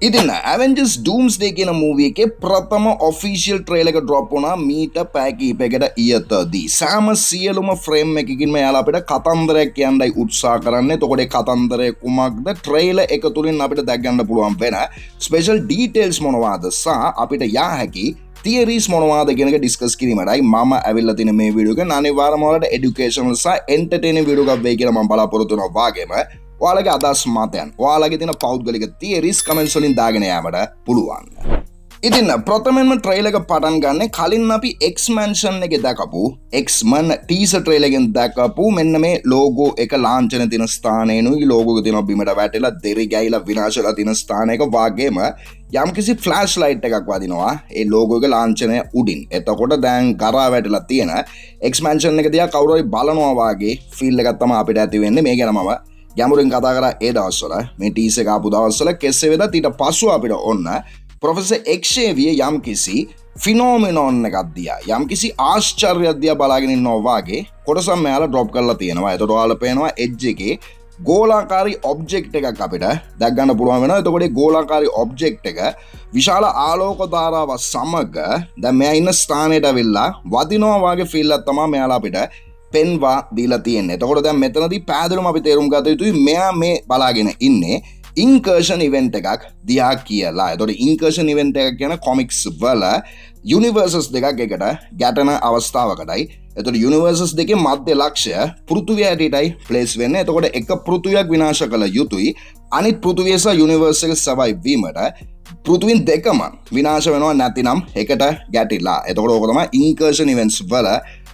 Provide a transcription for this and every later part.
ඉතින් Avengers Doomsday කියන movie එකේ ප්‍රථම ඔෆිෂියල් ට්‍රේලර් එක ඩ්‍රොප් වුණා මීට පැය කිහිපයකට ඉහතදී. සෑම සියලුම ෆ්‍රේම් එකකින්ම යාලා අපිට කතන්දරයක් කියන්නයි උත්සාහ කරන්නේ. එතකොට ඒ කතන්දරය කුමක්ද? ට්‍රේලර් එක තුලින් අපිට දැක් ගන්න පුළුවන් වෙන ස්පෙෂල් ඩීටේල්ස් මොනවාද සහ අපිට යා හැකි තියරීස් මොනවාද කියන එක ඩිස්කස් කිරීමටයි මම ඇවිල්ලා තියෙන මේ වීඩියෝ එක. අනිවාර්යයෙන්ම ඔයාලට එඩියුකේෂනල් සහ එන්ටර්ටේනින් වීඩියෝ එකක් වෙයි කියලා මම බලාපොරොත්තු වෙනවා. වාගේම ඔයාලගේ අදහස් මතයන් ඔයාලගේ තියෙන පෞද්ගලික තියරීස් කමෙන්ට්ස් වලින් දාගෙන යාමට පුළුවන්. ඉතින් ප්‍රථමයෙන්ම ට්‍රේලර් එක පටන් ගන්න කලින් අපි එක්ස්මැන්ෂන් එකේ දැකපු එක්ස්මන් ටීසර් ට්‍රේලර් එකෙන් දැකපු මෙන්න මේ ලෝගෝ එක ලාංඡන තියෙන ස්ථානේනුයි ලෝගෝ එක තියෙන බිමට වැටෙලා දෙරි ගෑයිලා විනාශ වෙලා තියෙන ස්ථානයක වාගේම යම්කිසි ෆ්ලෑෂ් ලයිට් එකක් වදිනවා ඒ ලෝගෝ එක ලාංඡනය උඩින්. එතකොට දැන් කරා වැටලා තියෙන එක්ස්මැන්ෂන් එක දිහා කවුරු හරි බලනවා වාගේ ෆීල් එකක් තමයි අපිට ඇති වෙන්නේ. මේ ගැන මම ගැඹුරින් කතා කරා ඒ දවස්වල මේ ටීසර් එක ආපු දවස්වල. කෙසේ වෙතත් ඊට පස්සුව අපිට ඔන්න ප්‍රොෆෙසර් එක්ෂේවියර් යම්කිසි ෆිනෝමිනෝන් එකක් දිහා යම්කිසි ආශ්චර්යයක් දිහා බලාගෙන ඉන්නවා වාගේ කොටසක් මෙයාලා ඩ්‍රොප් කරලා තියෙනවා. එතකොට ඔයාලා පේනවා එජ් එකේ ගෝලාකාරී ඔබ්ජෙක්ට් එකක් අපිට දැක් ගන්න පුළුවන් වෙනවා. එතකොට මේ ගෝලාකාරී ඔබ්ජෙක්ට් එක විශාල ආලෝක ධාරාව සමග දැන් මෙයා ඉන්න ස්ථානයට අවිල්ලා වදිනවා වාගේ ෆීල් එකක් තමයි මෙයාලා අපිට පෙන්වා දීලා තියෙන්නේ. එතකොට දැන් මෙතනදී පැහැදිලිවම අපි තේරුම් ගත යුතුයි මෙයා මේ බලාගෙන ඉන්නේ ඉන්කර්ෂන් ඉවෙන්ට් එකක් දිහා කියලා. එතකොට ඉන්කර්ෂන් ඉවෙන්ට් එකක් කියන කොමික්ස් වල යුනිවර්සස් දෙකක් එකට ගැටෙන අවස්ථාවකටයි. එතකොට යුනිවර්සස් දෙකේ මධ්‍ය ලක්ෂ්‍ය පෘථුවිය හැටියටයි ප්ලේස් වෙන්නේ. එතකොට එක පෘථුවියක් විනාශ කළ යුතුයි අනිත් පෘථුවිය සහ යුනිවර්ස් එක සර්වයිව් වීමට පෘථුවින් දෙකම විනාශ වෙනවා නැතිනම් එකට ගැටිලා. එතකොට ඕක තමයි ඉන්කර්ෂන් ඉවෙන්ට්ස් වල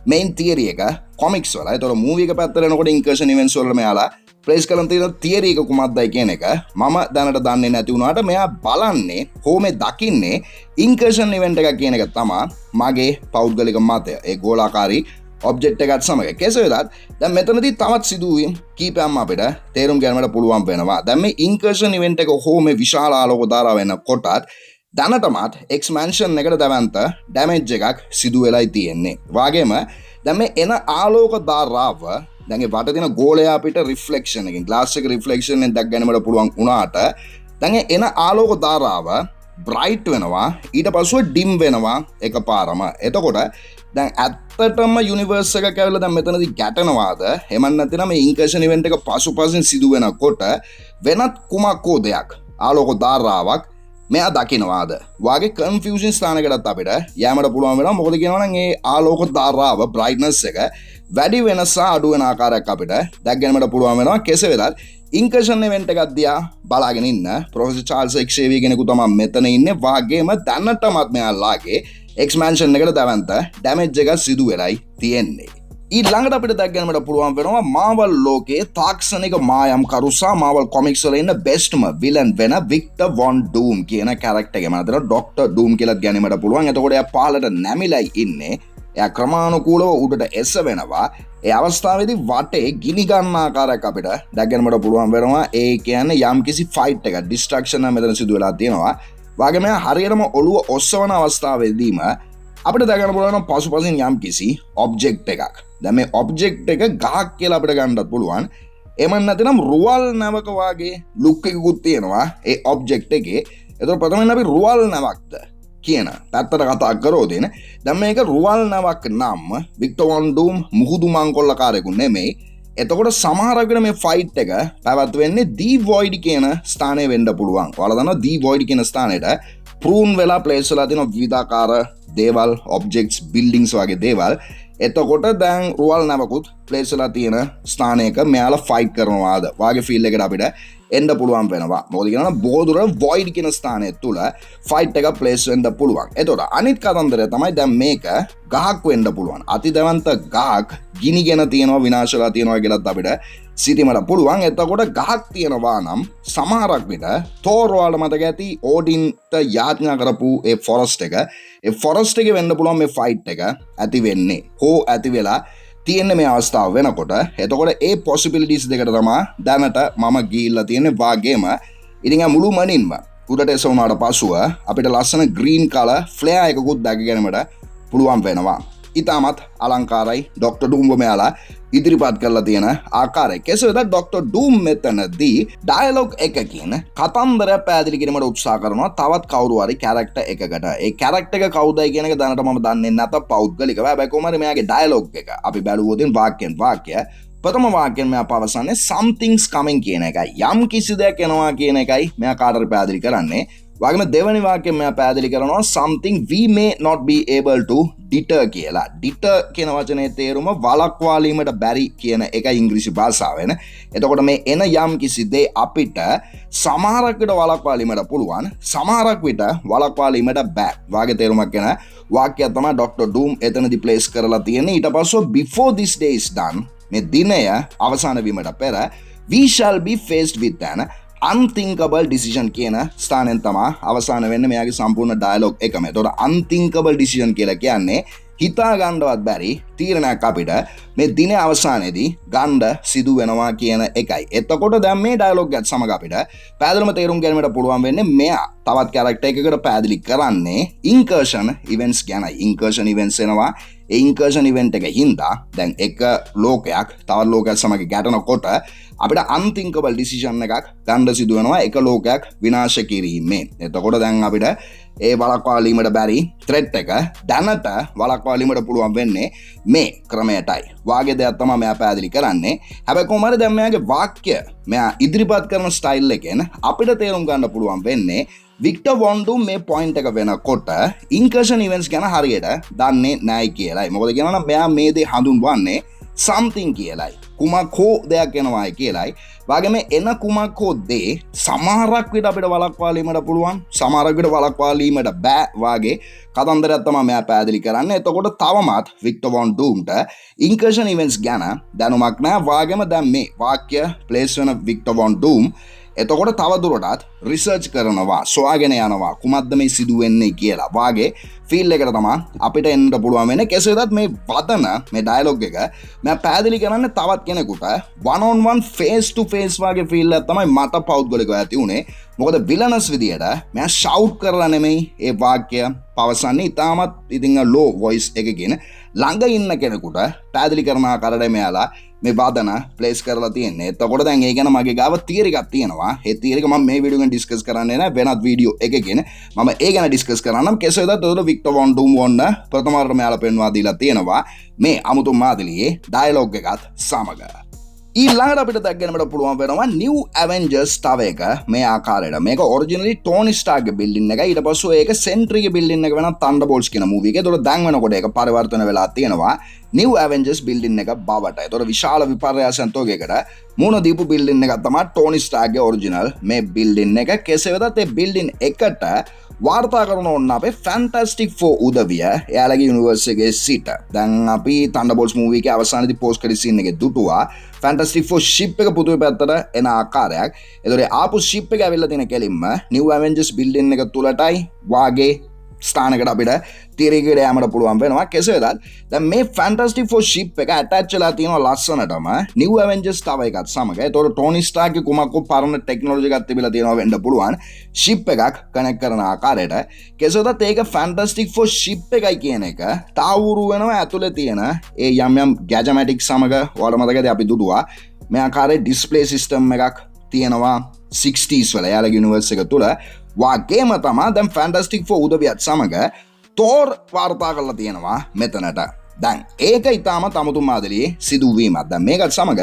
මේන් තියරි එක කොමික්ස් වල. එතකොට මූවි එක පැත්තට එනකොට ඉන්කර්ෂන් ඉවෙන්ට්ස් වල මෙයාලා ප්ලේස් කරන තියෙන තියරි එක කුමක්දයි කියන එක මම දැනට දන්නේ නැති වුණාට මෙයා බලන්නේ කොහොමද දකින්නේ ඉන්කර්ෂන් ඉවෙන්ට් එකක් කියන එක තමයි මගේ පෞද්ගලික මතය. ඒ ගෝලාකාරී ඔබ්ජෙක්ට් එකත් සමග. කෙසේ වෙතත් දැන් මෙතනදී තවත් සිදුවීම් කීපයක් අපිට තේරුම් ගන්නට පුළුවන් වෙනවා. දැන් මේ ඉන්කර්ෂන් ඉවෙන්ට් එක කොහොම විශාල ආලෝක ධාරාව වෙනකොටත් දැනටමත් එක්ස්මැන්ෂන් එකට දැවන්ත ඩැමේජ් එකක් සිදු වෙලයි තියෙන්නේ. වාගේම දැන් මේ එන ආලෝක ධාරාව දැන් ඒ වට තියෙන ගෝලයා අපිට රිෆ්ලෙක්ෂන් එකෙන් ග්ලාස් එක රිෆ්ලෙක්ෂන් එකෙන් දැක් ගැනීමට පුළුවන් වුණාට දැන් එන ආලෝක ධාරාව බ්‍රයිට් වෙනවා ඊට පස්ව ඩිම් වෙනවා එකපාරම. එතකොට දැන් ඇත්තටම යුනිවර්ස් එක කැවිලා දැන් මෙතනදී ගැටෙනවාද එහෙම නැත්නම් මේ ඉන්කර්ෂන් ඉවෙන්ට් එක පසුපසින් සිදු වෙනකොට වෙනත් කුමක් හෝ දෙයක් ආලෝක ධාරාවක් මෙයා දකිනවාද වාගේ කන්ෆියුෂන් ස්ථානයකටත් අපිට යෑමට පුළුවන් වෙනවා. මොකද කියනවා නම් ඒ ආලෝක ධාරාව බ්‍රයිට්නස් එක වැඩි වෙනස අඩු වෙන ආකාරයක් අපිට දැක් ගැනීමට පුළුවන් වෙනවා. කෙසේ වෙතත් ඉන්කර්ෂන් ඉවෙන්ට් එකක් දිහා බලාගෙන ඉන්න ප්‍රොෆෙසර් චාල්ස් එක්ෂේවියර් කෙනෙකු තමයි මෙතන ඉන්නේ. වාගේම දැනටමත් මෙයාලාගේ එක්ස්මැන්ෂන් එකට දැවන්ත ඩැමේජ් එකක් සිදු වෙලයි තියෙන්නේ. ඊළඟට අපිට දැක් ගැනීමට පුළුවන් වෙනවා මාවල් ලෝකයේ තාක්ෂණික මායම් කරුසා මාවල් කොමික්ස් වල ඉන්න බෙස්ට්ම විලන් වෙන වික්ටර් වොන් ඩූම් කියන කැරක්ටර් එක. මම හිතනවා ඩොක්ටර් ඩූම් කියලාත් ගැනීමට පුළුවන්. එතකොට එයා පාලට නැමිලයි ඉන්නේ. එයා ක්‍රමානුකූලව උඩට එස වෙනවා. ඒ අවස්ථාවේදී වටේ ගිනි ගන්න ආකාරයක් අපිට දැක් ගැනීමට පුළුවන් වෙනවා. ඒ කියන්නේ යම්කිසි ෆයිට් එකක් ඩිස්ට්‍රැක්ෂන් එක මෙතන සිදු වෙලා තියෙනවා. වාගේම හරියටම ඔළුව ඔස්සවන අවස්ථාවේදීම අපිට දැක ගන්න පුළුවන් පසුපසින් යම්කිසි ඔබ්ජෙක්ට් එකක්. දැන් මේ ඔබ්ජෙක්ට් එක ගහක් කියලා අපිට ගන්නත් පුළුවන්. එහෙම නැත්නම් රුවල් නැවක වාගේ ලුක් එකකුත් තියෙනවා ඒ ඔබ්ජෙක්ට් එකේ. එතකොට ප්‍රථමයෙන් අපි රුවල් නැවක්ද කියන පැත්තට කතා කරොත් දැන් මේක රුවල් නැවක් නම් වික්ටර් වොන් ඩූම් මුහුදු මංකොල්ලකාරයෙකු නෙමෙයි. එතකොට සමහරක් වෙන මේ ෆයිට් එක පැවැත්වෙන්නේ දී වොයිඩ් කියන ස්ථානයේ වෙන්න පුළුවන්. ඔයාලා දන්නවා දී වොයිඩ් කියන ස්ථානයට ප්‍රූන් වෙලා ප්ලේස් වෙලා තියෙන විවිධාකාර දේවල් ඔබ්ජෙක්ට්ස් බිල්ඩින්ග්ස් වගේ දේවල්. එතකොට දැන් රුවල් නැවකුත් ප්ලේස් වෙලා තියෙන ස්ථානයක මෙයාලා ෆයිට් කරනවාද වාගේ ෆීල් එකකට අපිට එන්න පුළුවන් වෙනවා. මොකද කියනවා බොදුර වොයිඩ් කියන ස්ථානය තුල ෆයිට් එක ප්ලේස් වෙන්න පුළුවන්. එතකොට අනිත් කතන්දරය තමයි දැන් මේක ගහක් වෙන්න පුළුවන්. අතිදවන්ත ගහක් ගිනිගෙන තියෙනවා විනාශලා තියෙනවා කියලාත් අපිට සිතීමට පුළුවන්. එතකොට ගහක් තියෙනවා නම් සමහරක් විට තෝර් වල මතක ඇති ඕඩින්ට යාඥා කරපු ඒ ෆොරස්ට් එක ඒ ෆොරස්ට් එකේ වෙන්න පුළුවන් මේ ෆයිට් එක ඇති වෙන්නේ. හෝ ඇති වෙලා තියෙන මේ අවස්ථාව වෙනකොට එතකොට ඒ පොසිබිලිටිස් දෙකට තමයි දැනට මම ගිහිල්ලා තියෙන්නේ. වාගේම ඉතින් මුළු මනින්ම උඩට එසවුනාට පසුව අපිට ලස්සන ග්‍රීන් කලර් ෆ්ලෙයාර් එකකුත් දැක ගැනීමට පුළුවන් වෙනවා. ඉතාමත් අලංකාරයි ඩොක්ටර් ඩූම්ව මෙයාලා ඉදිරිපත් කරලා තියෙන ආකාරය. කෙසේ වෙතත් ඩොක්ටර් ඩූම් මෙතනදී ඩයලොග් එකකින් කතන්දරයක් පැහැදිලි කිරීමට උත්සාහ කරනවා තවත් කවුරු හරි කැරක්ටර් එකකට. ඒ කැරක්ටර් එක කවුදයි කියන එක දැනට මම දන්නේ නැත පෞද්ගලිකව. හැබැයි කොහොමද මෙයාගේ ඩයලොග් එක අපි බැලුවොත් වාක්‍යයෙන් වාක්‍ය ප්‍රථම වාක්‍යයෙන් මෙයා පවසන්නේ something's coming කියන එකයි. යම් කිසි දෙයක් එනවා කියන එකයි මෙයා කාටද පැහැදිලි කරන්නේ. වගේම දෙවැනි වාක්‍යයෙන් මෙයා පැහැදිලි කරනවා something we may not be able to deter කියලා. deter කියන වචනේ තේරුම වළක්වාලීමට බැරි කියන එකයි ඉංග්‍රීසි භාෂාවෙන්. එතකොට මේ එන යම් කිසි දේ අපිට සමහරක් විට වළක්වාලීමට පුළුවන්, සමහරක් විට වළක්වාලීමට බෑ. වාගේ තේරුමක් ගැන වාක්‍යයක් තමයි ඩොක්ටර් ඩූම් එතනදී ප්ලේස් කරලා තියෙන්නේ. ඊට පස්සේ before this day is done මේ දිනය අවසන් වීමට පෙර we shall be faced with an unthinkable decision කියන ස්ථානයෙන් තමයි අවසන් වෙන්නේ මෙයාගේ සම්පූර්ණ ඩයලොග් එකම. ඒතකොට unthinkable decision කියලා කියන්නේ හිතා ගන්නවත් බැරි තීරණයක් අපිට මේ දින අවසානයේදී ගන්න සිදු වෙනවා කියන එකයි. එතකොට දැන් මේ ඩයලොග් එකත් සමග අපිට පැහැදිලිවම තේරුම් ගැනීමට පුළුවන් වෙන්නේ මෙයා තවත් කැරක්ටර් එකකට පැහැදිලි කරන්නේ ඉන්කර්ෂන් ඉවෙන්ට්ස් ගැනයි. ඉන්කර්ෂන් ඉවෙන්ට්ස් එනවා. ඒ ඉන්කර්ෂන් ඉවෙන්ට් එක හින්දා දැන් එක ලෝකයක් තවත් ලෝකයක් සමග ගැටෙනකොට අපිට අන්තිංකබල් ඩිසිෂන් එකක් ගන්න සිදු වෙනවා එක ලෝකයක් විනාශ කිරීමෙන්. එතකොට දැන් අපිට ඒ වළක්වාලීමට බැරි ත්‍රෙට් එක දැනට වළක්වාලීමට පුළුවන් වෙන්නේ මේ ක්‍රමයටයි. වාගේ දෙයක් තමයි මෙයා පැහැදිලි කරන්නේ. හැබැයි කොහොමද දැන් මෙයාගේ වාක්‍ය මෙයා ඉදිරිපත් කරන ස්ටයිල් එකෙන් අපිට තේරුම් ගන්න පුළුවන් වෙන්නේ වික්ටර් වොන් ඩූම් මේ පොයින්ට් එක වෙනකොට ඉන්කර්ෂන් ඉවෙන්ට්ස් ගැන හරියට දන්නේ නැහැ කියලායි. මොකද කියනවා නම් මෙයා මේ දේ හඳුන්වන්නේ something කියලායි. කුමක් හෝ දෙයක් එනවායි කියලායි. වගේම එන කුමක් හෝ දේ සමහරක් විට අපිට වළක්වාලීමට පුළුවන්, සමහරක් විට වළක්වාලීමට බෑ වාගේ කතන්දරයක් තමයි මෙයා පැහැදිලි කරන්නේ. එතකොට තවමත් වික්ටර් වොන් ඩූම්ට ඉන්කර්ෂන් ඉවෙන්ට්ස් ගැන දැනුමක් නැහැ. වගේම දැන් මේ වාක්‍ය ප්ලේස් වෙන වික්ටර් වොන් ඩූම් එතකොට තවදුරටත් රිසර්ච් කරනවා, සොයාගෙන යනවා කුමක්ද මේ සිදු වෙන්නේ කියලා. වාගේ ෆීල් එකට තමයි අපිට එන්න පුළුවන් වෙන්නේ. කෙසේ වෙතත් මේ වදන මේ ඩයලොග් එක මම පැහැදිලි කරන්නේ තවත් කෙනෙකුට one on one face to face වාගේ ෆීල් එකක් තමයි මට පෞද්ගලිකව ඇති උනේ. මොකද විලනස් විදියට මම ෂවුට් කරලා නෙමෙයි ඒ වාක්‍ය පවසන්නේ. ඉතාමත් ඉතින් ලෝ වොයිස් එකකින් ළඟ ඉන්න කෙනෙකුට පැහැදිලි කරන ආකාරයට මෙයාලා මේ වාදන ප්ලේස් කරලා තියෙන්නේ. එතකොට දැන් ඒ ගැන මගේ ගාව තියරි එකක් තියෙනවා. ඒ තියරි එක මම මේ වීඩියෝ එකෙන් ඩිස්කස් කරන්නේ නැහැ. වෙනත් වීඩියෝ එකකින් මම ඒ ගැන ඩිස්කස් කරන්නම්. කෙසේ වෙතත් උඩ වික්ටර් වොන් ඩූම් වොන්න ප්‍රථම වරට මෙයාලා පෙන්වා දීලා තියෙනවා මේ අමුතු මාදිලියේ ඩයලොග් එකත් සමග. ඊළඟට අපිට දැක්ගෙනමට පුළුවන් වෙනවා නිව් ඇවෙන්ජර්ස් තව එක මේ ආකාරයට. මේක ඔරිජිනලි ටෝනි ස්ටාර්ක්ගේ බිල්ඩින් එක. ඊට පස්සේ ඒක සෙන්ට්‍රිගේ බිල්ඩින් එක වෙන තන්ඩර්බෝල්ට්ස් කියන මූවි එක. ඒතකොට දැන් වෙනකොට ඒක පරිවර්තන වෙලා තියෙනවා නිව් ඇවෙන්ජර්ස් බිල්ඩින් එක බවට. ඒතකොට විශාල විපර්යාසයන් තෝගයකට මුණ දීපු බිල්ඩින් එකක් තමයි ටෝනි ස්ටාර්ක්ගේ ඔරිජිනල් මේ බිල්ඩින් එක. කෙසේ වෙතත් ඒ බිල්ඩින් එකට වාර්තා කරන ඕන්න අපේ ෆැන්ටස්ටික් ෆෝ උදවිය එයාලගේ යුනිවර්ස් එකේ සිට. දැන් අපි තන්ඩර්බෝල්ට්ස් මූවි එකේ අවසානයේදී පෝස්ට් ක්‍රෙඩිට් සීන් එකේ දුටුවා ෆැන්ටස්ටික් ෆෝ ෂිප් එක පුදුමේ පැත්තට එන ආකාරයක්. ඒතකොට ආපු ෂිප් එක ඇවිල්ලා තියෙන කෙලින්ම නිව් ඇවෙන්ජර්ස් බිල්ඩින් එක තුලටයි වාගේ ස්ථානකට අපිට තිරේකට යෑමට පුළුවන් වෙනවා. කෙසේ වෙතත් දැන් මේ ෆැන්ටස්ටික් ෆෝ ෂිප් එක ඇටච් වෙලා තියෙනවා ලස්සනටම නිව් ඇවෙන්ජර්ස් තව එකත් සමග. ඒතකොට ටෝනි ස්ටාර්ක්ගේ කුමක්කෝ පරණ ටෙක්නොලොජි එකක් තිබිලා තියෙනවා වෙන්න පුළුවන් ෂිප් එකක් කනෙක්ට් කරන ආකාරයට. කෙසේ වෙතත් ඒක ෆැන්ටස්ටික් ෆෝ ෂිප් එකයි කියන එක තාවුරු වෙනවා ඇතුලේ තියෙන ඒ යම් යම් ගැජමැටික් සමග. ඔයාලට මතකද අපි දුටුවා මේ ආකාරයේ ඩිස්ප්ලේ සිස්ටම් එකක් තියෙනවා 60s වල එයාලගේ යුනිවර්ස් එක තුල. වාගේම තමා දැන් ෆැන්ටස්ටික් ෆෝ උදවියත් සමග තෝර් වාර්තා කරලා තියෙනවා මෙතනට. දැන් ඒක ඉතාමත් අමුතු මාදිලියේ සිදුවීමක්. දැන් මේකත් සමග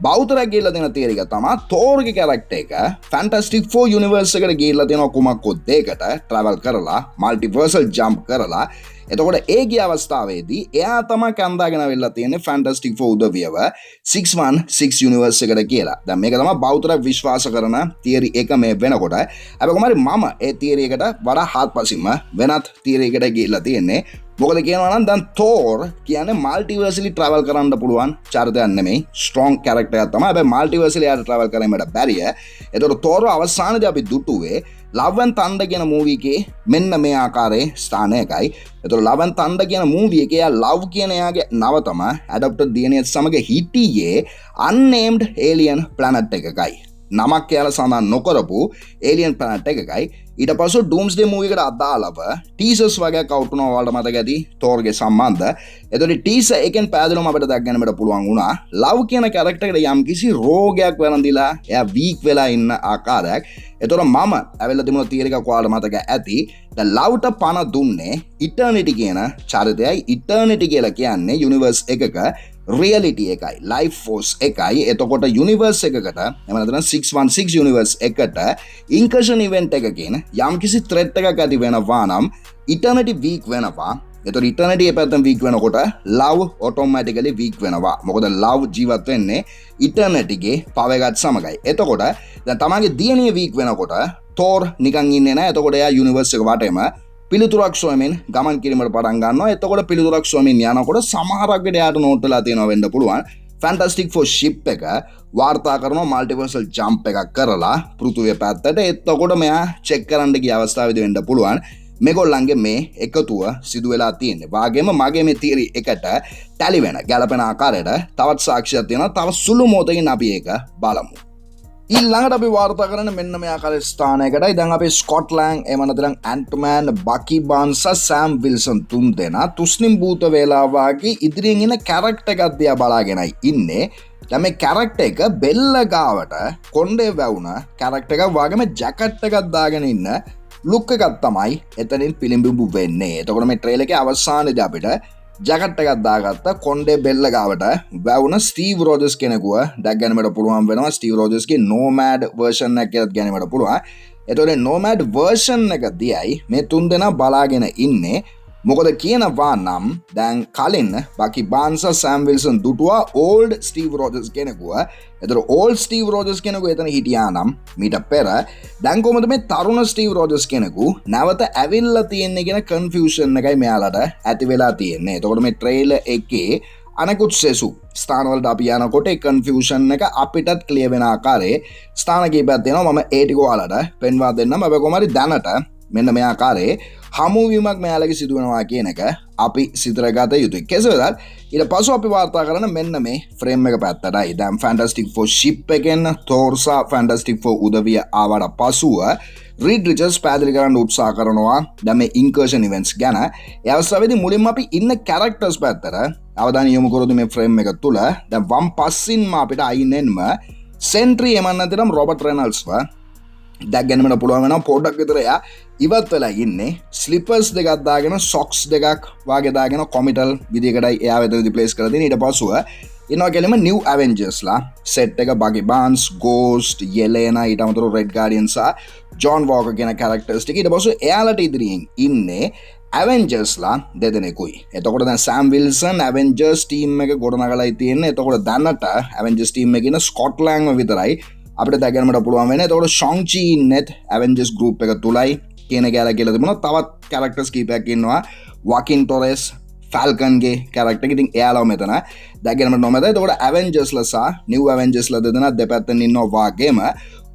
බෞතරයක් ගිහිල්ලා තියෙන තියරි එක තමයි තෝර්ගේ කැරක්ටර් එක ෆැන්ටස්ටික් ෆෝ යුනිවර්ස් එකට ගිහිල්ලා තියෙනවා කුමක්කෝ දෙයකට ට්‍රැවල් කරලා මල්ටිවර්සල් ජම්ප් කරලා. එතකොට ඒ ගිය අවස්ථාවේදී එයා තමයි කන්දාගෙන අවිල්ලා තියෙන්නේ ෆැන්ටස්ටික් ෆෝ උදවියව 616 යුනිවර්ස් එකට කියලා. දැන් මේක තමයි බෞතරයක් විශ්වාස කරන තියරි එක මේ වෙනකොට. හැබැයි කොහමද මම ඒ තියරි එකට වඩා හාත්පසින්ම වෙනත් තියරි එකකට ගිහිල්ලා තියෙන්නේ. මොකද කියනවා නම් දැන් තෝර් කියන්නේ මල්ටිවර්සලි ට්‍රැවල් කරන්න පුළුවන් චරිතයක් නෙමෙයි, ස්ට්‍රොං කැරක්ටර් එකක් තමයි. හැබැයි මල්ටිවර්සලි යාට ට්‍රැවල් කරන්නට බැරිය. ඒතකොට තෝර් අවසානයේදී අපි දුටුවේ ලව් ඇන් තන්ඩර් කියන මූවි එකේ මෙන්න මේ ආකාරයේ ස්ථානයකයි. ඒතකොට ලව් ඇන් තන්ඩර් කියන මූවි එකේ යා ලව් කියන එයාගේ නව තමයි ඇඩොප්ටඩ් DNA සමග හිටියේ unnamed alien planet එකකයි. නමක් කියලා සඳහන් නොකරපු ඒලියන් ප්ලැනට් එකකයි. ඊට පස්සේ ඩූම්ස්ඩේ මූවි එකට අදාළව ටීසර්ස් වගේ කවුට් වුණා ඔයාලට මතක ඇති තෝර්ගේ සම්බන්ධ. එතකොට ටීසර් එකෙන් පැහැදිලිවම අපිට දැක් ගන්නට පුළුවන් වුණා ලව් කියන කැරක්ටර් එකට යම්කිසි රෝගයක් වැළඳිලා එයා වීක් වෙලා ඉන්න ආකාරයක්. එතකොට මම ඇවිල්ලා තිබුණ තියර එකක් ඔයාලට මතක ඇති. ද ලව්ට පණ දුන්නේ ඉටර්නිටි කියන චරිතයයි. ඉටර්නිටි කියලා කියන්නේ යුනිවර්ස් එකක රියලිටි එකයි ලයිෆ් ෆෝස් එකයි. එතකොට යුනිවර්ස් එකකට එහෙම නැත්නම් 616 යුනිවර්ස් එකට ඉන්කර්ෂන් ඉවෙන්ට් එකකින් යම්කිසි ත්‍රෙට් එකක් ඇති වෙනවා නම් ඉටර්නිටි වීක් වෙනවා. එතකොට ඉටර්නිටි ඒ පැත්තෙන් වීක් වෙනකොට ලව් ඔටෝමැටිකලි වීක් වෙනවා. මොකද ලව් ජීවත් වෙන්නේ ඉටර්නිටිගේ පව එකත් සමගයි. එතකොට දැන් තමන්ගේ දියණිය වීක් වෙනකොට තෝර් නිකන් ඉන්නේ නැහැ. එතකොට එයා යුනිවර්ස් එක වටේම පිළිතුරක් සොයමින් ගමන් කිරීමට පටන් ගන්නවා. එතකොට පිළිතුරක් සොයමින් යනකොට සමහරක් විට යාට නෝට් වෙලා තියෙනවා වෙන්න පුළුවන්. ෆැන්ටස්ටික් ෆෝර් ෂිප් එක වාර්තා කරනවා මල්ටිවර්සල් ජම්ප් එකක් කරලා පෘථිවිය පැත්තට. එතකොට මෙයා චෙක් කරන්න ගිය අවස්ථාවේදී වෙන්න පුළුවන් මේගොල්ලන්ගේ මේ එකතුව සිදු වෙලා තියෙන්නේ. වාගේම මගේ මේ තියරි එකට ටැලි වෙන ගැලපෙන ආකාරයට තවත් සාක්ෂියක් තියෙනවා. තව සුළු මොහොතකින් අපි ඒක බලමු. ඊළඟට අපි වාර්තා කරන මෙන්න මේ ආකාරයේ ස්ථානයකටයි. දැන් අපි ස්කොට්ලෑන්ඩ් එහෙම නැත්නම් ඇන්ට්මෑන්, බකි බාන්ස්, සෑම් විල්සන් තුන් දෙනා තුස්නිම් භූත වේලා වාගේ ඉදිරියෙන් ඉන්න කැරක්ටර් එකක් දිහා බලාගෙනයි ඉන්නේ. දැන් මේ කැරක්ටර් එක බෙල්ල ගාවට කොණ්ඩේ වැවුන කැරක්ටර් එකක් වාගේම ජැකට් එකක් දාගෙන ඉන්න ලුක් එකක් තමයි එතනින් පිළිඹු වෙන්නේ. එතකොට මේ ට්‍රේලර් එකේ අවසානයේදී අපිට ජැකට් එකක් දාගත්ත කොණ්ඩේ බෙල්ල ගාවට වැවුන ස්ටීව් රෝජර්ස් කෙනෙකුව දැක් ගැනීමට පුළුවන් වෙනවා. ස්ටීව් රෝජර්ස්ගේ නෝමෑඩ් වර්ෂන් එක කියලාත් ගැනීමට පුළුවන්. එතකොට නෝමෑඩ් වර්ෂන් එක දියයි මේ තුන් දෙනා බලාගෙන ඉන්නේ. මොකද කියනවා නම් දැන් කලින් බකි බාන්ස් සෑම් විල්සන් දුටුවා ඕල්ඩ් ස්ටීව් රෝජර්ස් කෙනෙකුව. එතකොට ඕල්ඩ් ස්ටීව් රෝජර්ස් කෙනෙකු එතන හිටියා නම් මීට පෙර දැන් කොහොමද මේ තරුණ ස්ටීව් රෝජර්ස් කෙනෙකු නැවත ඇවිල්ලා තියෙන්නේ කියන කන්ෆියුෂන් එකයි මෙයාලට ඇති වෙලා තියෙන්නේ. එතකොට මේ ට්‍රේලර් එකේ අනෙකුත් සෙසු ස්ථානවලට අපි යනකොට ඒ කන්ෆියුෂන් එක අපිටත් ක්ලියර් වෙන ආකාරයේ ස්ථාන කීපයක් තියෙනවා. මම ඒ ටික ඔයාලට පෙන්වා දෙන්නම්. අපි කොහොමද දැනට මෙන්න මේ ආකාරයේ හමුවීමක් මෙයාලගේ සිදු වෙනවා කියන එක අපි සිතරගත යුතුයි. කෙසේ වෙතත් ඊට පස්ව අපි වාර්තා කරන මෙන්න මේ ෆ්‍රේම් එක පැත්තටයි. දැන් ෆැන්ටස්ටික් ෆෝර් ෂිප් එකෙන් තෝර්සා ෆැන්ටස්ටික් ෆෝර් උදවිය ආවට පසුව රීඩ් රිචර්ඩ්ස් පැහැදිලි කරන්න උත්සාහ කරනවා දැන් මේ ඉන්කර්ෂන් ඉවෙන්ට්ස් ගැන. ඒ අවස්ථාවේදී මුලින්ම අපි ඉන්න කැරක්ටර්ස් පැත්තට අවධානය යොමු කරොත් මේ ෆ්‍රේම් එක තුල දැන් වම් පස්සින්ම අපිට අයිනෙන්ම සෙන්ට්‍රි එමන් නැතිනම් රොබර්ට් රෙනල්ඩ්ස්ව දැක් ගැනීමට පුළුවන් වෙනවා. පොඩ්ඩක් විතර එයා ඉවත් වෙලා ඉන්නේ. ස්ලිපර්ස් දෙකක් දාගෙන සොක්ස් දෙකක් වාගේ දාගෙන කොමිටල් විදියකටයි එයා වෙතදී ප්ලේස් කරලා තියෙන්නේ. ඊට පස්සුව ඉන්නවා කියලම නිව් ඇවෙන්ජර්ස්ලා සෙට් එක බකි බාන්ස්, ගෝස්ට්, යෙලේනා, ඊට අමතරව රෙඩ් ගාඩියන් සහ ජොන් වෝකර් කියන කැරක්ටර්ස් ටික. ඊට පස්සෙ එයාලට ඉදිරියෙන් ඉන්නේ ඇවෙන්ජර්ස්ලා දෙදෙනෙකුයි. එතකොට දැන් සෑම් විල්සන් ඇවෙන්ජර්ස් ටීම් එක ගොඩනගලායි තියෙන්නේ. එතකොට දැනට ඇවෙන්ජර්ස් ටීම් එකේ ඉන්න ස්කොට්ලෑන්ඩ්ම විතරයි අපිට දැකගන්නට පුළුවන් වෙන්නේ. එතකොට ෂොන්චි ඉන්නෙත් ඇවෙන්ජර්ස් ගෲප් එක තුලයි කියන කැරක්ටර් කියලා තිබුණා. තවත් කැරක්ටර්ස් කීපයක් ඉන්නවා. වකින් ටොරෙස්, ෆැල්කන්ගේ කැරක්ටර් එක. ඉතින් එයාලව මෙතන දැකගන්නට නොමැත. එතකොට ඇවෙන්ජර්ස්ලා සහ නිව් ඇවෙන්ජර්ස්ලා දෙදෙනා දෙපැත්තෙන් ඉන්නවා වාගේම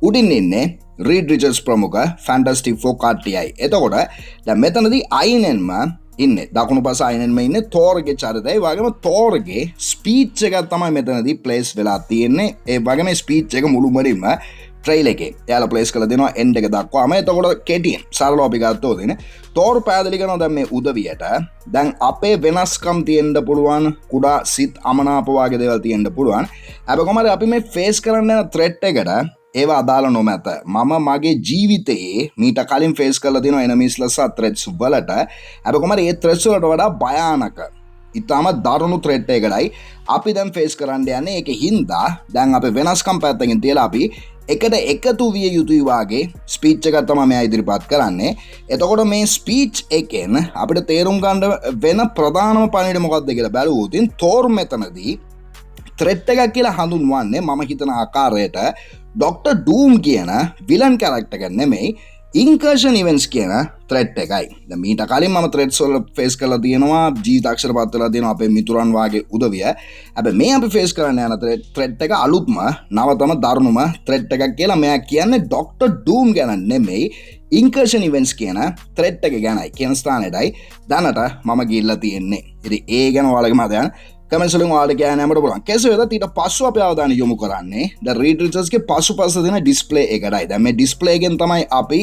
උඩින් ඉන්නේ රීඩ් රිචර්ඩ්ස් ප්‍රමුඛ ෆැන්ටස්ටික් ෆෝර් කට්ටියයි. එතකොට දැන් මෙතනදී අයිනෙන්ම ඉන්නේ දකුණු පස අයිනෙන්ම ඉන්නේ තෝර්ගේ චරිතය. ඒ වගේම තෝර්ගේ ස්පීච් එකක් තමයි මෙතනදී ප්ලේස් වෙලා තියෙන්නේ. ඒ වගේම ස්පීච් එක මුළුමනින්ම ට්‍රේලර් එකේ එයාලා ප්ලේස් කරලා දෙනවා එන්ඩ් එක දක්වාම. එතකොට කෙටියෙන් සරලව අපි ගත්තොත් ඉන්නේ තෝර් පැහැදිලි කරනවා දැන් මේ උදවියට දැන් අපේ වෙනස්කම් තියෙන්න පුළුවන්, කුඩා සිත් අමනාප වගේ දේවල් තියෙන්න පුළුවන්. හැබැයි කොහමද අපි මේ ෆේස් කරන්න යන ත්‍රෙට් එකට ඒවා අදාළ නොමැත. මම මගේ ජීවිතයේ මීට කලින් ෆේස් කරලා තියෙන එනමිස්ලා සහ ත්‍රෙට්ස් වලට හැබැයි කොහමද මේ ත්‍රෙට්ස් වලට වඩා භයානක ඉතාම දරුණු ත්‍රෙට් එකකටයි අපි දැන් ෆේස් කරන්න යන්නේ. ඒක හින්දා දැන් අපි වෙනස්කම් පැත්තකින් තියලා අපි එකට එකතු විය යුතුයි වාගේ ස්පීච් එකක් තමයි මෙයා ඉදිරිපත් කරන්නේ. එතකොට මේ ස්පීච් එකෙන් අපිට තේරුම් ගන්න වෙන ප්‍රධානම පණිවිඩය මොකක්ද කියලා බැලුවොත් තෝර් මෙතනදී ත්‍රෙට් එකක් කියලා හඳුන්වන්නේ මම හිතන ආකාරයට ඩොක්ටර් ඩූම් කියන විලන් කැරක්ටර් එක නෙමෙයි ඉන්කර්ෂන් ඉවෙන්ට්ස් කියන ත්‍රෙට් එකයි. දැන් මීට කලින් මම ත්‍රෙට්ස් වල ෆේස් කරලා තියෙනවා, ජීවිත අක්ෂරපත් වෙලා තියෙනවා අපේ මිතුරන් වාගේ උදවිය. හැබැයි මේ අපි ෆේස් කරන්න යන ත්‍රෙට් එක අලුත්ම නවතම දරුණුම ත්‍රෙට් එකක් කියලා මෙයා කියන්නේ ඩොක්ටර් ඩූම් ගැන නෙමෙයි ඉන්කර්ෂන් ඉවෙන්ට්ස් කියන ත්‍රෙට් එක ගැනයි කියන ස්ථානයටයි දැනට මම ගිහිල්ලා තියෙන්නේ. ඉතින් ඒ ගැන ඔයාලගේ මතයන් කමෙන්ට්ස් වලින් ඔයාලට කියන්න අපිට පුළුවන්. කෙසේ වෙතත් ඊට පස්සෙ අපි අවධානය යොමු කරන්නේ ද රීඩ් රිචර්ස්ගේ පසුපස තියෙන ඩිස්ප්ලේ එකටයි. දැන් මේ ඩිස්ප්ලේ එකෙන් තමයි අපි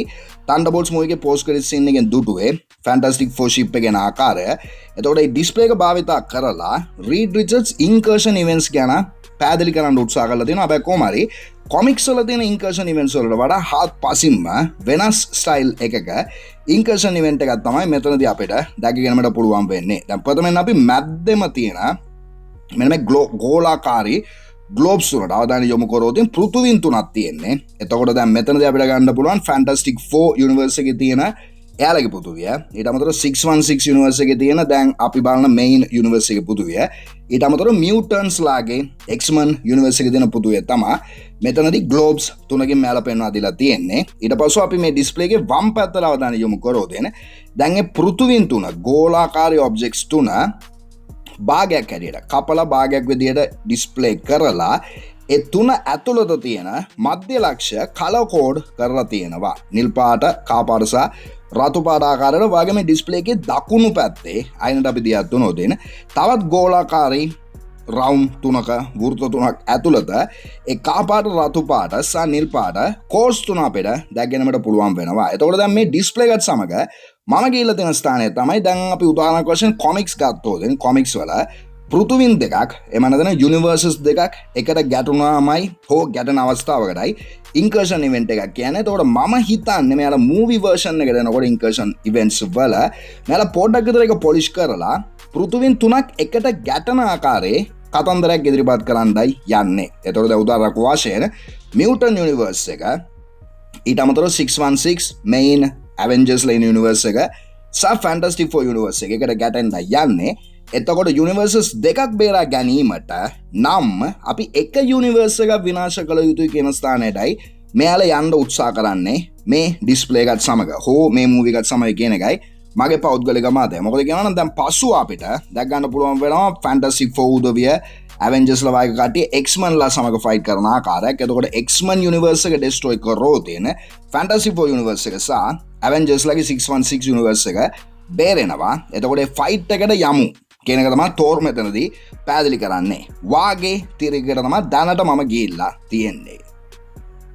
Thunderbolts movie එකේ පෝස්ට් ක්‍රෙඩිට් සීන් එකෙන් දුටුවේ Fantastic Four ship එකේ ආකාරය. එතකොට මේ ඩිස්ප්ලේ එක භාවිතා කරලා රීඩ් රිචර්ඩ්ස් ඉන්කර්ෂන් ඉවෙන්ට්ස් ගැන පැහැදිලි කරන්න උත්සාහ කරලා තියෙනවා. හැබැයි කොහොම හරි කොමික්ස් වල තියෙන ඉන්කර්ෂන් ඉවෙන්ට්ස් වලට වඩා හාත්පසින්ම වෙනස් ස්ටයිල් එකක ඉන්කර්ෂන් ඉවෙන්ට් එකක් තමයි මෙතනදී අපිට දැකගෙනමට පුළුවන් වෙන්නේ. දැන් ප්‍රථමයෙන් අපි මැද්දෙම තියෙන මෙන්න මේ ගෝලාකාරී ග්ලෝබ්ස් වලට අවධානය යොමු කරොත් පෘථුවින් තුනක් තියෙන්නේ. එතකොට දැන් මෙතනදී අපිට ගන්න පුළුවන් Fantastic Four universe එකේ තියෙන එයාලගේ පෘථුවිය. ඊට අමතරව 616 universe එකේ තියෙන දැන් අපි බලන main universe එකේ පෘථුවිය. ඊට අමතරව mutants ලාගේ X-Men universe එකේ තියෙන පෘථුවිය තමයි මෙතනදී ග්ලෝබ්ස් තුනකින් මෙයාලා පෙන්වා දීලා තියෙන්නේ. ඊට පස්ව අපි මේ ඩිස්ප්ලේ එකේ වම් පැත්තට අවධානය යොමු කරොත් දැන් මේ පෘථුවින් තුන ගෝලාකාරී ඔබ්ජෙක්ට්ස් තුන භාගයක් හැටියට කපලා භාගයක් විදියට ඩිස්ප්ලේ කරලා ඒ තුන ඇතුළත තියෙන මධ්‍ය ලක්ෂ්‍ය කලර් කෝඩ් කරලා තියෙනවා. නිල් පාට, කා පාට සහ රතු පාට ආකාරයට වගේ මේ ඩිස්ප්ලේ එකේ දකුණු පැත්තේ අයිනට අපි දිහා දුනොත් තවත් ගෝලාකාරී රවුම් තුනක වෘත්ත තුනක් ඇතුළත ඒ කා පාට, රතු පාට සහ නිල් පාට කෝඩ්ස් තුන අපිට දැක්ගෙනමට පුළුවන් වෙනවා. එතකොට දැන් මේ ඩිස්ප්ලේ එකත් සමග මම ගිහිල්ලා තියෙන ස්ථානය තමයි දැන් අපි උදාහරණයක් වශයෙන් කොමික්ස් ගත්තොත් කොමික්ස් වල පෘථුවින් දෙකක් එම නැත්නම් යුනිවර්සස් දෙකක් එකට ගැටුණාමයි හෝ ගැටෙන අවස්ථාවකටයි ඉන්කර්ෂන් ඉවෙන්ට් එකක් කියන්නේ. එතකොට මම හිතන්නේ මෙයාලා මූවි වර්ෂන් එකට එනකොට ඉන්කර්ෂන් ඉවෙන්ට්ස් වල මෙයාලා පොඩ්ඩක් විතර එක පොලිෂ් කරලා පෘථුවින් තුනක් එකට ගැටෙන ආකාරයේ කතන්දරයක් ඉදිරිපත් කරන්නයි යන්නේ. එතකොට දැන් උදාහරණයක් වශයෙන් මියුටන් යුනිවර්ස් එක ඊට අමතරව 616 මෙයින් Avengers line universe එක සහ Fantastic Four universe එකකට ගැටෙන්න යන්නේ. එතකොට universes දෙකක් බේරා ගැනීමට නම් අපි එක universe එකක් විනාශ කළ යුතුයි කියන ස්ථානයටයි මෙයාලා යන්න උත්සාහ කරන්නේ මේ ඩිස්ප්ලේ එකත් සමග හෝ මේ මූවි එකත් සමග කියන එකයි මගේ පෞද්ගලික මතය. මොකද කියනවා නම් දැන් පසුව අපිට දැක් ගන්න පුළුවන් වෙනවා Fantastic Four උදවිය Avengers ලා වගේ කට්ටිය X-Men ලා සමග ෆයිට් කරන ආකාරයක්. එතකොට X-Men universe එක destroy කරොත් Fantastic Four universe එක සහ Avengers ලාගේ 616 universe එක බේරෙනවා. එතකොට ඒ ෆයිට් එකට යමු කියන එක තමයි තෝර් මෙතනදී පැහැදිලි කරන්නේ. වාගේ තිරයකට තමයි දැනට මම ගිහිල්ලා තියෙන්නේ.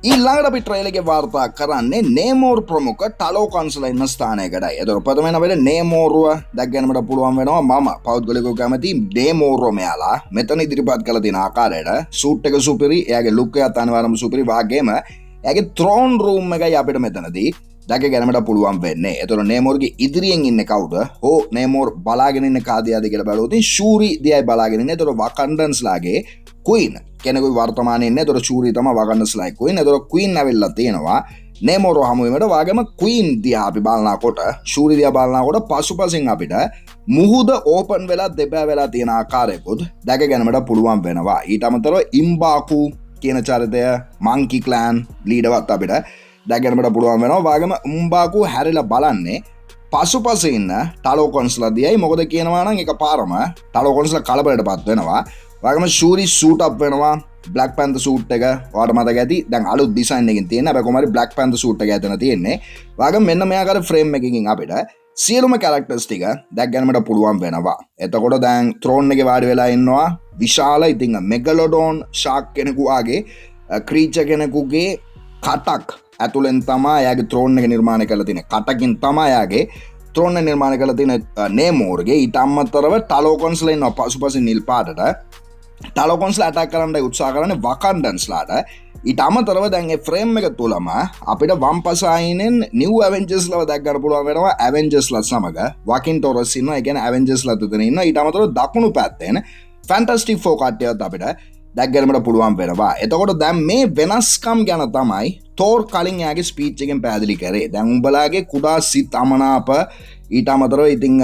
ඊළඟට අපි ට්‍රේලර් එකේ වාර්තා කරන්නේ නේමෝර් ප්‍රමුඛ ටලෝ කන්සලා ඉන්න ස්ථානයකටයි. එතකොට ප්‍රථමයෙන් අපිට නේමෝර්ව දැක් ගන්නට පුළුවන් වෙනවා. මම පෞද්ගලිකව කැමති නේමෝර්ව මෙයාලා මෙතන ඉදිරිපත් කළ තියෙන ආකාරයට සූට් එක සුපිරි, එයාගේ ලුක් එකත් අනිවාර්යයෙන්ම සුපිරි. වාගේම එයාගේ ත්‍රෝන් රූම් එකයි අපිට මෙතනදී දැක ගැනීමට පුළුවන් වෙන්නේ. එතකොට නේමෝර්ගේ ඉදිරියෙන් ඉන්නේ කවුද? හෝ නේමෝර් බලාගෙන ඉන්නේ කාදියාද කියලා බලුවොත් ෂූරි දිහායි බලාගෙන ඉන්නේ. එතකොට වකන්ඩන්ස් ලාගේ ක්වීන් කෙනෙකුයි වර්තමානයේ ඉන්නේ. එතකොට ෂූරි තමයි වකන්ඩන්ස් ලාගේ ක්වීන්. එතකොට ක්වීන් ඇවිල්ලා තියෙනවා නේමෝර් හමු වීමට. වාගේම ක්වීන් දිහා අපි බලනකොට ෂූරි දිහා බලනකොට පසුපසින් අපිට මුහුද ඕපන් වෙලා දෙපෑ වෙලා තියෙන ආකාරයකොත් දැක ගැනීමට පුළුවන් වෙනවා. ඊට අමතරව ඉම්බාකු කියන චරිතය මංකි ක්ලෑන් ලීඩර්වත් අපිට දැකගන්නට පුළුවන් වෙනවා. වාගේම උම්බාකු හැරිලා බලන්නේ පසුපස ඉන්න ටලෝකොන්ස්ලා දිහායි. මොකද කියනවා නම් එකපාරම ටලෝකොන්ස්ලා කලබලටපත් වෙනවා. වාගේම ෂූරි සූට් අප් වෙනවා. බ්ලැක් පැන්තර් සූට් එක ඔයාලට මතක ඇති. දැන් අලුත් ඩිසයින් එකකින් තියෙන. හැබැයි කොහොමද බ්ලැක් පැන්තර් සූට් එක ඇතන තියෙන්නේ. වාගේම මෙන්න මේ ආකාර ෆ්‍රේම් එකකින් අපිට සියලුම කැරක්ටර්ස් ටික දැක් ගන්නට පුළුවන් වෙනවා. එතකොට දැන් ත්‍රෝන් එකේ වාඩි වෙලා ඉන්නවා විශාල ඉතින් මෙගලොඩෝන් ෂාක් කෙනෙකු ආගේ ක්‍රීචර් කෙනෙකුගේ කටක් ඇතුළෙන් තමා යාගේ ත්‍රෝන් එක නිර්මාණය කරලා තියෙන. කටකින් තමා යාගේ ත්‍රෝන් එක නිර්මාණය කරලා තියෙන නේමෝර්ගේ. ඊට අමතරව ටලෝකොන්ස්ලා ඉන්නවා පසුපසින් නිල් පාටට. ටලෝකොන්ස්ලා ඇටැක් කරන්නයි උත්සාහ කරන්නේ වකන්ඩන්ස්ලාට. ඊට අමතරව දැන් මේ ෆ්‍රේම් එක තුලම අපිට වම්පස අයිනෙන් නිව් ඇවෙන්ජර්ස්ලා දැක් ගන්න පුළුවන් වෙනවා. ඇවෙන්ජර්ස්ලා සමග වකින් ටොරස් ඉන්නවා. ඒ කියන්නේ ඇවෙන්ජර්ස්ලා තුතන ඉන්නවා. ඊට අමතරව දකුණු පැත්තෙන් ෆැන්ටස්ටික් ෆෝ කට්ටියත් අපිට දැක් ගන්නට පුළුවන් වෙනවා. එතකොට දැන් මේ වෙනස්කම් ගැන තමයි තෝර් කලින් යාගේ ස්පීච් එකෙන් පැහැදිලි කරේ. දැන් උඹලාගේ කුඩා සිත් අමනාප ඊට අමතරව ඉතින්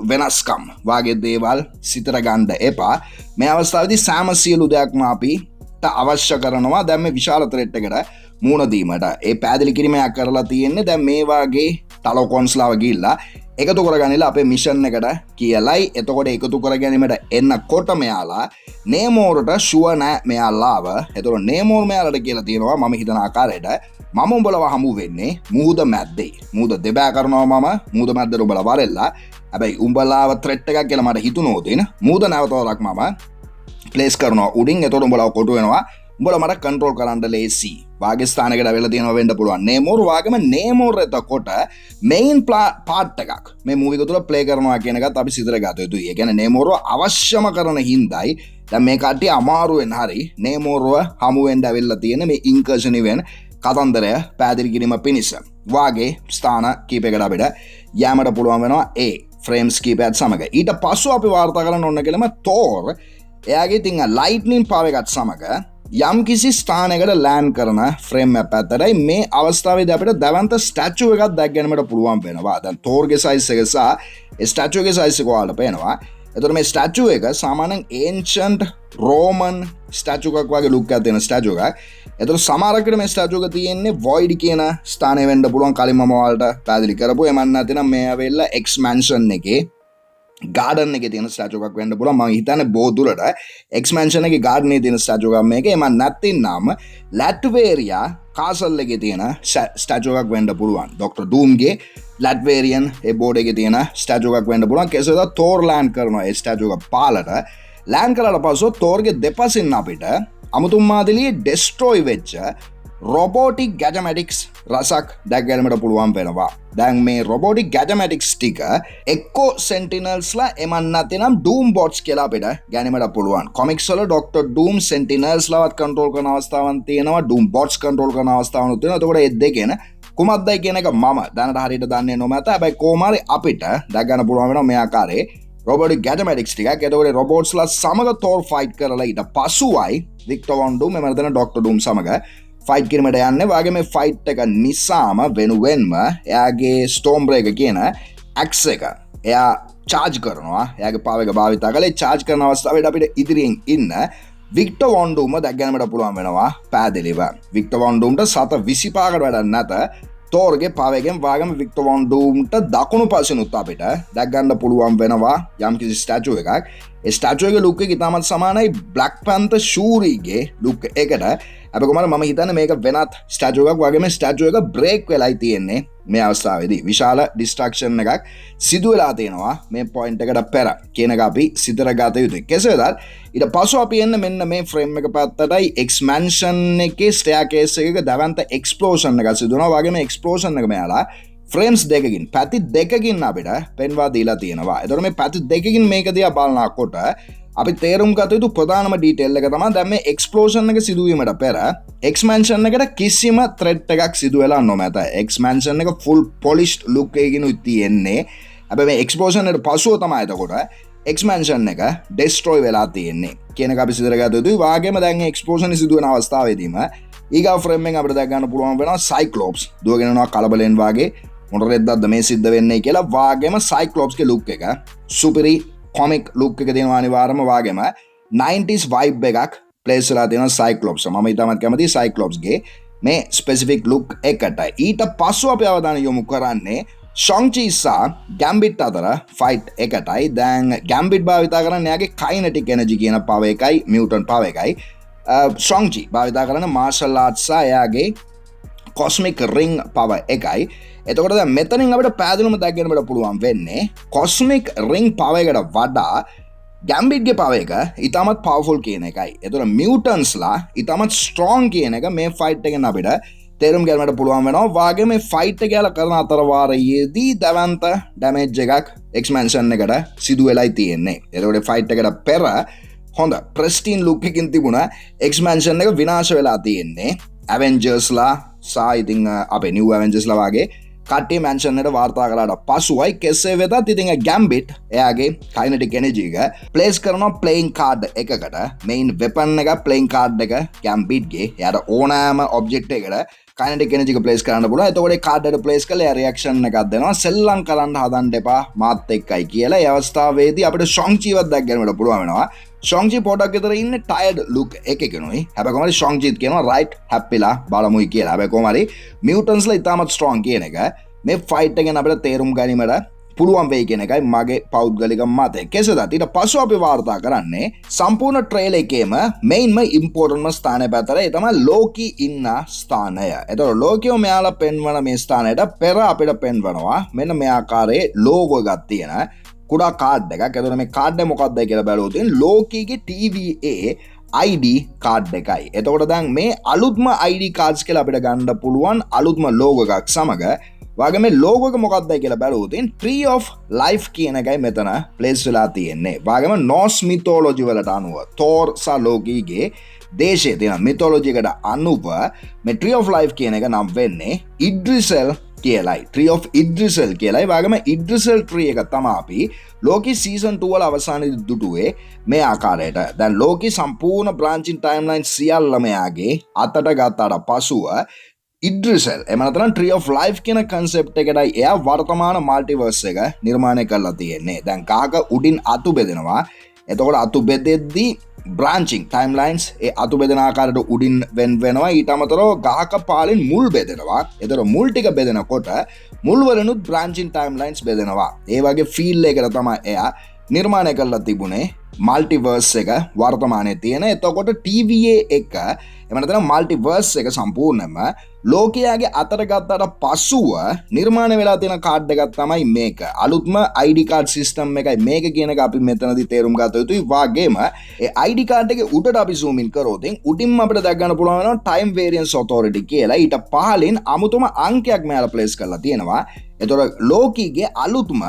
වෙනස්කම් වාගේ දේවල් සිතට ගන්න එපා. මේ අවස්ථාවේදී සෑම සියලු දෙයක්ම අපිට අවශ්‍ය කරනවා දැන් මේ විශාල ත්‍රෙට් එකට මුහුණ දීමට. ඒ පැහැදිලි කිරීමක් කරලා තියෙන්නේ දැන් මේ වාගේ ටලෝකොන්ස්ලාව ගිහිල්ලා එකතු කරගන්නලා අපේ මිෂන් එකට කියලයි. එතකොට එකතු කර ගැනීමට එන්නකොට මෙයාලා නේමෝර්ට ෂුවර් නෑ මෙයාලාව. එතකොට නේමෝර් මෙයාලට කියලා තියෙනවා මම හිතන ආකාරයට මම උඹලව හමු වෙන්නේ මුහුද මැද්දේ. මුහුද දෙබෑ කරනවා මම මුහුද මැද්දට උඹලා වරෙල්ලා. හැබැයි උඹලාව ත්‍රෙට් එකක් කියලා මට හිතුනෝ දෙන. මුහුද නැවතවරක් මම ප්ලේස් කරනවා උඩින්. එතකොට උඹලව කොටු වෙනවා. උඹලා මට කන්ට්‍රෝල් කරන්න ලේසි. වාගස්ථානයකට වෙලා තියෙනවා වෙන්න පුළුවන්. නේමෝර් වාගේම නේමෝර් එතකොට මේන් පාර්ට් එකක් මේ මූවි එක තුල ප්ලේ කරනවා කියන එකත් අපි සිතර ගත යුතුයි. ඒ කියන්නේ නේමෝර්ව අවශ්‍යම කරන හින්දායි දැන් මේ කට්ටිය අමාරුවෙන් හරි නේමෝර්ව හමු වෙන්න ඇවිල්ලා තියෙන මේ ඉන්කර්ෂන් ඉවෙන් කතන්දරය පැහැදිලි කිරීම පිණිස වාගේ ස්ථාන කීපයකට අපිට යෑමට පුළුවන් වෙනවා ඒ ෆ්‍රේම්ස් කීපයත් සමග. ඊට පස්සෙ අපි වාර්තා කරන්න ඕන කෙලම තෝර් එයාගේ තින් ලයිට්නින් පාව එකත් සමග යම් කිසි ස්ථානයකට ලෑන්ඩ් කරන ෆ්‍රේම් එක පැත්තටයි මේ අවස්ථාවේදී අපිට දවන්ත ස්ටැචු එකක් දැක් ගැනීමට පුළුවන් වෙනවා. දැන් තෝර්ගේ සයිස් එක සහ ස්ටැචු එකේ සයිස් එක ඔයාලට පේනවා. එතකොට මේ ස්ටැචු එක සාමාන්‍යයෙන් ඒන්ෂන්ට් රෝමන් ස්ටැචු එකක් වගේ ලුක් එකක් තියෙන ස්ටැචු එකක්. එතකොට සමහරකට මේ ස්ටැචු එක තියෙන්නේ වොයිඩ් කියන ස්ථානය වෙන්න පුළුවන්. කලින් මම ඔයාලට පැහැදිලි කරපු එමන් නැතිනම් මේ ඇවිල්ලා එක්ස්මැන්ෂන් එකේ ගාඩන් එකේ තියෙන ස්ටැචු එකක් වෙන්න පුළුවන්. මම හිතන්නේ බොදුරට එක්ස්මැන්ෂන් එකේ ගාඩන් එකේ තියෙන ස්ටැචු එකක් මේක. එමන් නැත්නම් ලැට්වේරියා කාසල් එකේ තියෙන ස්ටැචු එකක් වෙන්න පුළුවන්. ડોક્ટર ඩූම්ගේ ලැට්වේරියන් ඒ බෝඩ් එකේ තියෙන ස්ටැචු එකක් වෙන්න පුළුවන්. කෙසේද තෝර් ලෑන්ඩ් කරනවා ඒ ස්ටැචු එක පාලට. ලෑන්ඩ් කරලා පස්සෙ තෝර්ගේ දෙපසින් අපිට අමුතුම් මාදිලියේ ඩෙස්ට්‍රොයි වෙච්ච රොබෝටික් ගැජමැටික්ස් රසක් දැක් ගැනීමට පුළුවන් වෙනවා. දැන් මේ රොබෝටික් ගැජමැටික්ස් ටික එක්කෝ සෙන්ටිනල්ස්ලා එමන් නැතිනම් ඩූම් බොට්ස් කියලා අපිට ගැනීමට පුළුවන්. කොමික්ස් වල ડોක්ටර් ඩූම් සෙන්ටිනල්ස්ලාවත් කන්ට්‍රෝල් කරන අවස්ථාවන් තියෙනවා. ඩූම් බොට්ස් කන්ට්‍රෝල් කරන අවස්ථාවනුත් තියෙනවා. එතකොට ඒ දෙකෙන් කුමක්දයි කියන එක මම දැනට හරියට දන්නේ නොමැත. හැබැයි කොහොමාරි අපිට දැක් ගන්න පුළුවන් වෙනවා මේ ආකාරයේ රොබෝටික් ගැජමැටික්ස් ටිකක්. එතකොට රොබෝට්ස්ලා සමග තෝර් ෆයිට් කරලා ඊට පසුවයි වික්ටර් වොන් ඩූම් එමෙතන ડોක්ටර් ඩූම් සමග ෆයිට් කිරීමට යන්නේ. වාගේ මේ ෆයිට් එක නිසාම වෙනුවෙන්ම එයාගේ ස්ටෝම් බ්‍රේකර් කියන ඇක්ස් එක එයා චාර්ජ් කරනවා. එයාගේ පාව එක භාවිතා කරලා ඒ චාර්ජ් කරන අවස්ථාවේදී අපිට ඉදිරියෙන් ඉන්න වික්ටර් වොන් ඩූම්ව දැක් ගැනීමට පුළුවන් වෙනවා පැහැදිලිව. වික්ටර් වොන් ඩූම්ට 725කට වැඩක් නැත. තෝර්ගේ පාවගෙන් වාගම වික්ටර් වොන් ඩූම්ට දකුණු පසිනුත් අපිට දැක් ගන්න පුළුවන් වෙනවා යම් කිසි ස්ටැචු එකක්. ඒ ස්ටැචු එකේ ලුක් එක ඉතාමත් සමානයි බ්ලැක් පැන්තර් ෂූරිගේ ලුක් එකට. හැබැයි කොහමද මම හිතන්නේ මේක වෙනත් ස්ටැචු එකක් වගේම ස්ටැචු එක බ්‍රේක් වෙලයි තියෙන්නේ මේ අවස්ථාවේදී. විශාල ඩිස්ට්‍රැක්ෂන් එකක් සිදු වෙලා තියෙනවා මේ පොයින්ට් එකට පෙර කියන එක අපි සිතර ගත යුතුයි. කෙසේ වෙතත් ඊට පස්ව අපි එන්න මෙන්න මේ ෆ්‍රේම් එක පැත්තටයි එක්ස්මැන්ෂන් එකේ ස්ටෙයාකේස් එකක දවන්ත එක්ස්ප්ලෝෂන් එකක් සිදු වෙනවා. වගේම එක්ස්ප්ලෝෂන් එක මෙයාලා ෆ්‍රේම්ස් දෙකකින් පැති දෙකකින් අපිට පෙන්වා දීලා තියෙනවා. එතකොට මේ පැති දෙකකින් මේක දිහා බලනකොට අපි තේරුම් ගත යුතු ප්‍රධානම ඩීටේල් එක තමයි දැන් මේ එක්ස්ප්ලෝෂන් එක සිදුවීමට පෙර එක්ස්මැන්ෂන් එකට කිසිම ත්‍රෙඩ් එකක් සිදු වෙලා නොමැත. එක්ස්මැන්ෂන් එක ෆුල් පොලිෂ්ඩ් ලුක් එකකින් තියෙන්නේ. හැබැයි මේ එක්ස්ප්ලෝෂන් එකට පසුව තමයි එතකොට එක්ස්මැන්ෂන් එක ඩෙස්ට්‍රොයි වෙලා තියෙන්නේ කියන එක අපි සිතර ගත යුතුයි. වාගේම දැන් මේ එක්ස්ප්ලෝෂන් සිදු වෙන අවස්ථාවේදීම ඊගා ෆ්‍රේම් එකෙන් අපිට දැක් ගන්න පුළුවන් වෙනවා සයික්ලොප්ස් දුවගෙන යනවා කලබලෙන් වාගේ මොන රෙද්දක්ද මේ සිද්ධ වෙන්නේ කියලා. වාගේම සයික්ලොප්ස්ගේ ලුක් එක සුපිරි කොමික් ලුක් එක තියෙනවා අනිවාර්යම. වාගේම 90s vibe එකක් ප්ලේස් වෙලා තියෙනවා සයික්ලොප්ස්. මම ඊටමත් කැමති සයික්ලොප්ස්ගේ මේ ස්පෙસિෆික් ලුක් එකට. ඊට පස්සෙ අපි අවධානය යොමු කරන්නේ ශොංචි සහ ගැම්බිට් අතර ෆයිට් එකටයි. දැන් ගැම්බිට් භාවිතා කරන්නේ එයාගේ කයිනටික් එනර්ජි කියන පව එකයි මියුටන්ට් පව එකයි. ශොංචි භාවිතා කරන මාර්ෂල් ආර්ට්ස් සහ එයාගේ කොස්මික් රිං පව එකයි. එතකොට දැන් මෙතනින් අපිට පැහැදිලිවම දැක් ගැනීමට පුළුවන් වෙන්නේ කොස්මික් රිං පව එකට වඩා ගැම්බිට්ගේ පව එක ඉතාමත් පවර්ෆුල් කියන එකයි. එතකොට මියුටන්ස්ලා ඉතාමත් ස්ට්‍රෝං කියන එක මේ ෆයිට් එකෙන් අපිට තේරුම් ගැනීමට පුළුවන් වෙනවා. වාගේ මේ ෆයිට් එක කියලා කරන අතරවාරයේදී දවන්ත ඩැමේජ් එකක් එක්ස්මැන්ෂන් එකට සිදු වෙලයි තියෙන්නේ. එතකොට ෆයිට් එකට පෙර හොඳ ප්‍රස්ටින් ලුක් එකකින් තිබුණ එක්ස්මැන්ෂන් එක විනාශ වෙලා තියෙන්නේ. ඇවෙන්ජර්ස්ලා සහ ඉතින් අපේ නිව් ඇවෙන්ජර්ස්ලා වගේ කට්ටිය මැන්ෂන් එකට වාර්තා කළාට පසුවයි කෙසේ වෙතත් ඉතින් ගැම්බිට් එයාගේ කයිනටික් එනර්ජි එක ප්ලේස් කරනවා ප්ලේයින් කාඩ් එකකට. මේන් වෙපන් එක ප්ලේයින් කාඩ් එක ගැම්බිට්ගේ. එයාට ඕනෑම ඔබ්ජෙක්ට් එකකට කයිනටික් එනර්ජි එක ප්ලේස් කරන්න පුළුවන්. එතකොට ඒ කාඩ් එක ප්ලේස් කරලා එයා රියැක්ෂන් එකක් දෙනවා. සෙල්ලම් කරන්න හදන්න එපා මාත් එක්කයි කියලා. ඒ අවස්ථාවේදී අපිට ශොංචිවත් දැක් ගැනීමට පුළුවන් වෙනවා. ශොංචි පොඩක් විතර ඉන්නේ ටයර්ඩ් ලුක් එකකිනුයි. හැබැයි කොහමද ශොංචිත් කියනවා රයිට් හැප්පිලා බලමුයි කියලා. හැබැයි කොහමද මියුටන්ස්ලා ඉතාමත් ස්ට්‍රෝං කියන එක මේ ෆයිට් එකෙන් අපිට තේරුම් ගැනීමට පුළුවන් වෙයි කියන එකයි මගේ පෞද්ගලික මතය. කෙසේදත් ඊට පස්ව අපි වාර්තා කරන්නේ සම්පූර්ණ ට්‍රේලර් එකේම මේන්ම ඉම්පෝර්ටන්ට්ම ස්ථානය පැතර ඒ තමයි ලෝකී ඉන්න ස්ථානය. එතකොට ලෝකියෝ මෙයාලා පෙන්වන මේ ස්ථානයට පෙර අපිට පෙන්වනවා මෙන්න මේ ආකාරයේ ලෝගෝ එකක් තියෙන කුඩා කාඩ් එකක්. එතකොට මේ කාඩ් එක මොකක්ද කියලා බැලුවොත් ලෝකීගේ TVA ID කාඩ් එකයි. එතකොට දැන් මේ අලුත්ම ID කාඩ්ස් කියලා අපිට ගන්න පුළුවන් අලුත්ම ලෝගෝ එකක් සමග වගේ මේ ලෝගෝ එක මොකක්ද කියලා බැලුවොත් Tree of Life කියන එකයි මෙතන ප්ලේස් වෙලා තියෙන්නේ. වගේම Norse mythology වලට අනුව Thor සහ Lokiගේ දේශයේ තියෙන mythology එකට අනුව මේ Tree of Life කියන එක නම් වෙන්නේ Yggdrasil කියලයි. Tree of Yggdrasil කියලයි. වගේම Yggdrasil tree එක තමයි අපි Loki season 2 වල අවසානයේදී දුටුවේ මේ ආකාරයට. දැන් Loki සම්පූර්ණ branching timeline සියල්ලම යාගේ අතට ගත්තාට පසුව Yggdrasil එහෙම නැත්නම් Tree of Life කියන concept එකටයි එයා වර්තමාන multiverse එක නිර්මාණය කරලා තියෙන්නේ. දැන් ගහක උඩින් අතු බෙදෙනවා. එතකොට අතු බෙදෙද්දී branching timelines ඒ අතු බෙදෙන ආකාරයට උඩින් වෙනවා. ඊට අමතරව ගහක පාලින් මුල් බෙදෙනවා. එතකොට මුල් ටික බෙදෙනකොට මුල් වලිනුත් branching timelines බෙදෙනවා. ඒ වගේ feel එකකට තමයි එයා නිර්මාණය කරලා තිබුණේ මල්ටිවර්ස් එක වර්තමානයේ තියෙන. එතකොට TVA එක එහෙම නැත්නම් මල්ටිවර්ස් එක සම්පූර්ණයෙන්ම ලෝකයාගේ අතට ගත්තාට පසුව නිර්මාණය වෙලා තියෙන කාඩ් එකක් තමයි මේක. අලුත්ම ID කාඩ් සිස්ටම් එකයි මේක කියන එක අපි මෙතනදී තේරුම් ගත යුතුයි. වාගේම ඒ ID කාඩ් එකේ උඩට අපි zoom in කරොත් උඩින්ම අපිට දැක් ගන්න පුළුවන් වෙනවා time variance authority කියලා. ඊට පහලින් අමුතුම අංකයක් මෙයාලා ප්ලේස් කරලා තියෙනවා. එතකොට ලෝකීගේ අලුත්ම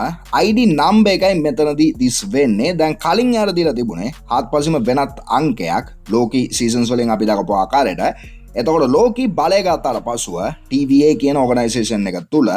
ID නම්බර් එකයි මෙතනදී දිස් වෙන්නේ. දැන් කලින් යාර දීලා තිබුණේ හත්පසෙම වෙනත් අංකයක් ලෝකී සීසන්ස් වලින් අපි දක්වපු ආකාරයට. එතකොට ලෝකී බලය ගත්තාට පසුව TVA කියන ඕගනයිසේෂන් එක තුල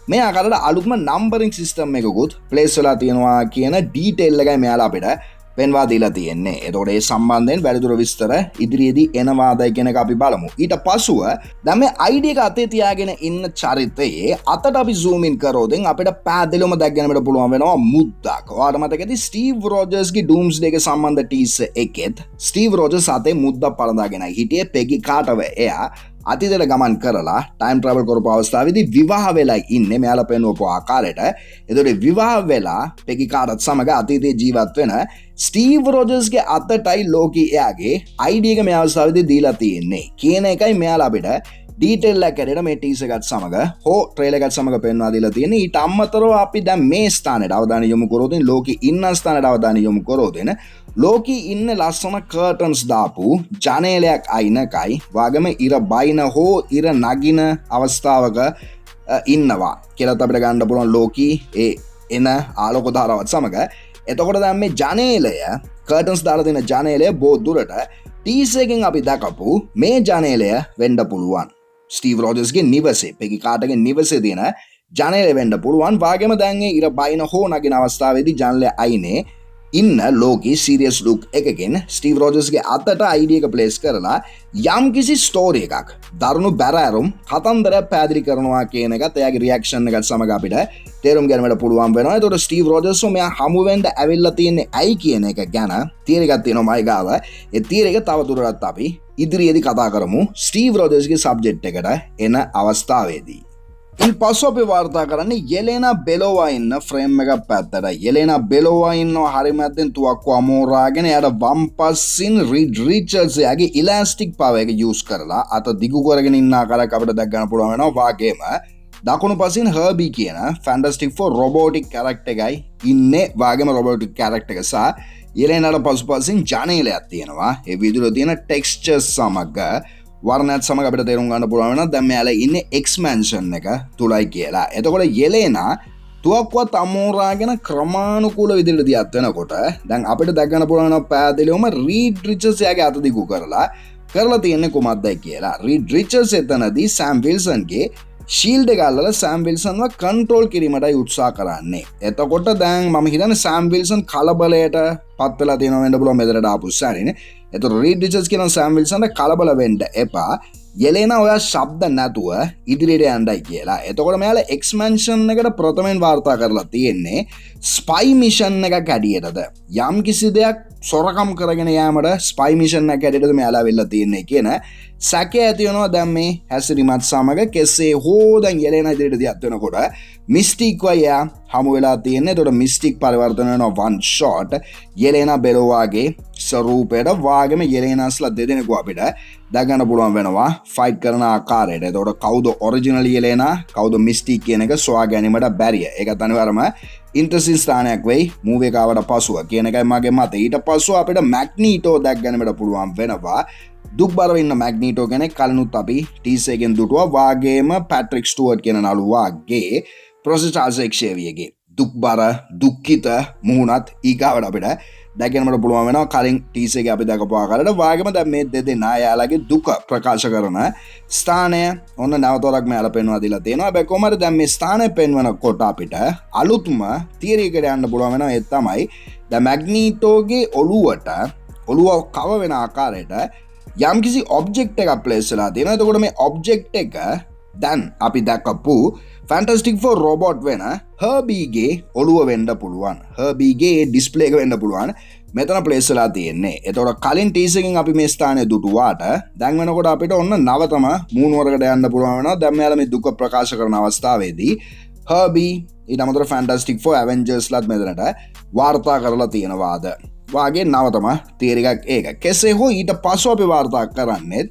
මේ ආකාරයට අලුත්ම නම්බරින් සිස්ටම් එකකුත් ප්ලේස් වෙලා තියෙනවා කියන ඩීටේල් එකයි මෙයාලා අපිට පෙන්වා දීලා තියෙන්නේ. එතකොට ඒ සම්බන්ධයෙන් වැඩිදුර විස්තර ඉදිරියේදී එනවාදයි කියන එක අපි බලමු. ඊට පසුව දැන් මේ ID එක අතේ තියාගෙන ඉන්න චරිතයේ අතට අපි zoom in කරොත් අපිට පැහැදිලිවම දැක් ගන්නට පුළුවන් වෙනවා මුද්දක්. ඔයාලට මතකද ස්ටීව් රොජර්ස්ගේ ඩූම්ස්ඩේ එක සම්බන්ධ ටීසර් එකෙත් ස්ටීව් රොජර්ස් අතේ මුද්දක් පළඳාගෙනයි හිටියේ. පෙගි කාටව එයා අතීතයට ගමන් කරලා ටයිම් ට්‍රැවල් කරපු අවස්ථාවේදී විවාහ වෙලා ඉන්නේ මෙයාලා පෙන්වපු ආකාරයට. එතකොට විවාහ වෙලා පෙගි කාටත් සමග අතීතයේ ජීවත් වෙන ස්ටීව් රොජර්ස්ගේ අතටයි ලෝකී එයාගේ ID එක මේ අවස්ථාවේදී දීලා තියෙන්නේ කියන එකයි මෙයාලා අපිට ඩීටේල් එකක් ඇරෙන මේ ටීසර් එකත් සමග හෝ ට්‍රේලර් එකත් සමග පෙන්වා දීලා තියෙන්නේ. ඊට අමතරව අපි දැන් මේ ස්ථානයට අවධානය යොමු කරොත් ලෝකී ඉන්න ස්ථානයට අවධානය යොමු කරොත් ලෝකී ඉන්න ලස්සන කර්ටන්ස් දාපු ජනේලයක් අයිනකයි වගේම ඉර බයින හෝ ඉර නගින අවස්ථාවක ඉන්නවා කියලා අපිට ගන්න පුළුවන් ලෝකී ඒ එන ආලෝක ධාරාවත් සමග. එතකොට දැන් මේ ජනේලය කර්ටන්ස් දාලා තියෙන ජනේලය බොහෝ දුරට ටීසර් එකෙන් අපි දැකපු මේ ජනේලය වෙන්න පුළුවන්. ස්ටීව් රොජර්ස්ගේ නිවසේ පෙගි කාටගේ නිවසේ තියෙන ජනේලය වෙන්න පුළුවන්. වාගේම දැන් ඒ ඉර බයින හෝ නගින අවස්ථාවේදී ජනේලය අයිනේ ඉන්න ලෝකී සීරියස් ලුක් එකකින් ස්ටීව් රොජර්ස්ගේ අතට ID එක ප්ලේස් කරලා යම් කිසි ස්ටෝරි එකක් දරුණු බැරෑරුම් කතන්දරයක් පැහැදිලි කරනවා කියන එකත් එයාගේ රියැක්ෂන් එකත් සමග අපිට තේරුම් ගන්නට පුළුවන් වෙනවා. ඒතකොට ස්ටීව් රොජර්ස් මෙයා හමු වෙන්න ඇවිල්ලා තියෙන්නේ ඇයි කියන එක ගැන තියරි එකක් තියෙනවා මයි ගාව. ඒ තියරි එක තවදුරටත් අපි ඉදිරියේදී කතා කරමු ස්ටීව් රොජර්ස්ගේ සබ්ජෙක්ට් එකට එන අවස්ථාවේදී. ඉන් පසු අපි වාර්තා කරන්නේ යෙලෙනා බෙලෝවා ඉන්න ෆ්‍රේම් එකක් පැත්තට. යෙලෙනා බෙලෝවා ඉන්නවා හරිමැද්දෙන් තුවක්කුව අමෝරාගෙන එයාට වම් පස්සින් රීඩ් රිචර්ඩ්ස් යාගේ ඉලාස්ටික් පවර් එක යූස් කරලා අත දිගු කරගෙන ඉන්න ආකාරයක් අපිට දැක් ගන්න පුළුවන් වෙනවා. වාගේම දකුණු පසින් හර්බී කියන ෆැන්ටස්ටික් ෆෝ රොබෝටික් කැරක්ටර් එකයි ඉන්නේ. වාගේම රොබෝටික් කැරක්ටර් එක සහ යෙලෙනාට පසුපසින් ජනේලයක් තියෙනවා. ඒ විදිහට තියෙන ටෙක්ස්චර්ස් සමග වර්ණයත් සමග අපිට තේරුම් ගන්න පුළුවන් වෙනවා දැන් මෙයාලා ඉන්නේ එක්ස්පැන්ෂන් එක තුලයි කියලා. එතකොට යෙලෙනා තුවක්කුවත් අමෝරාගෙන ක්‍රමානුකූල විදිහට දියත් වෙනකොට දැන් අපිට දැක් ගන්න පුළුවන් වෙනවා පැහැදිලිවම රීඩ් රිචර්ඩ්ස් යාගේ අත දිගු කරලා තියෙන්නේ කොහොමදයි කියලා. රීඩ් රිචර්ඩ්ස් එතනදී සෑම් විල්සන්ගේ ශීල්ඩ් එක අල්ලලා සෑම් විල්සන්ව කන්ට්‍රෝල් කිරීමටයි උත්සාහ කරන්නේ. එතකොට දැන් මම හිතන්නේ සෑම් විල්සන් කලබලයට පත් වෙලා තියෙනවා වෙන්න පුළුවන් මෙතනට ආපු සැරිනේ. එතකොට රීඩ් රිචර්ඩ්ස් කියන සෑම් විල්සන්ට කලබල වෙන්න එපා. යෙලෙනා ඔයා ශබ්ද නැතුව ඉදිරියට යන්නයි කියලා. එතකොට මෙයාලා එක්ස්පැන්ෂන් එකට ප්‍රථමයෙන් වාර්තා කරලා තියෙන්නේ ස්පයි මිෂන් එකක් හැටියටද. යම් කිසි දෙයක් සොරකම් කරගෙන යාමට ස්පයි මිෂන් එකක් හැටියටද මෙයාලා වෙලා තියෙන්නේ කියන සැකය ඇති වෙනවා දැන් මේ හැසිරීමත් සමග කෙසේ හෝ දැන් යෙලෙනා ඉදිරියට දියත් වෙනකොට මිස්ටික් වයා හමු වෙලා තියෙන්නේ. එතකොට මිස්ටික් පරිවර්තන වෙනවා one shot යෙලෙනා බෙලෝවාගේ ස්වරූපයට වාගෙම යෙලෙනාස්ලා දෙදෙනෙකු අපිට දැක ගන්න පුළුවන් වෙනවා ෆයිට් කරන ආකාරයට. එතකොට කවුද ඔරිජිනල් යෙලෙනා කවුද මිස්ටික් කියන එක සොයා ගැනීමට බැරිය. ඒකත් අනිවාර්යම ඉන්ට්‍රස්ටිං ස්ථානයක් වෙයි මූවි එක ආවට පසුව කියන එකයි මගේ මතය. ඊට පස්සෙ අපිට මැග්නීටෝ දැක ගැනීමට පුළුවන් වෙනවා. දුක්බරව ඉන්න මැග්නීටෝ කෙනෙක් කලිනුත් අපි ටීසර් එකෙන් දුටුවා. වාගේම පැට්‍රික් ස්ටුවර්ට් කියන නළුවාගේ ප්‍රොෆෙසර් චාල්ස් එක්ෂේවියර්ගේ දුක්බර දුක්ඛිත මුහුණත් ඊගාවට අපිට දැක ගැනීමට පුළුවන් වෙනවා කලින් ටීසර් එකේ අපි දැකපු ආකාරයට. වාගේම දැන් මේ දෙදෙනා යාළගේ දුක ප්‍රකාශ කරන ස්ථානය ඔන්න නැවතවරක් මෙයාලා පෙන්වා දීලා තියෙනවා. හැබැයි කොහමද දැන් මේ ස්ථානය පෙන්වනකොට අපිට අලුත්ම තියරි එකට යන්න පුළුවන් වෙනවා. ඒ තමයි දැන් මැග්නීටෝගේ ඔළුව කව වෙන ආකාරයට යම්කිසි ඔබ්ජෙක්ට් එකක් ප්ලේස් වෙලා තියෙනවා. එතකොට මේ ඔබ්ජෙක්ට් එක දැන් අපි දැකපු ෆැන්ටස්ටික් ෆෝර් රොබෝට් වෙන හර්බීගේ ඔළුව වෙන්න පුළුවන්. හර්බීගේ ඩිස්ප්ලේ එක වෙන්න පුළුවන්. මෙතන ප්ලේස් වෙලා තියෙන්නේ. එතකොට කලින් ටීසර් එකෙන් අපි මේ ස්ථානය දුටුවාට දැන් වෙනකොට අපිට ඔන්න නවතම මූණුවරකට යන්න පුළුවන් වෙනවා. දැන් මෙයාලා මේ දුක ප්‍රකාශ කරන අවස්ථාවේදී හර්බී ඊට අමතරව ෆැන්ටස්ටික් ෆෝර් ඇවෙන්ජර්ස්ලාත් මෙතනට වාර්තා කරලා තියෙනවාද වාගේ නවතම තියරි එකක් ඒක. කෙසේ හෝ ඊට පස්සෙ අපි වාර්තා කරන්නේ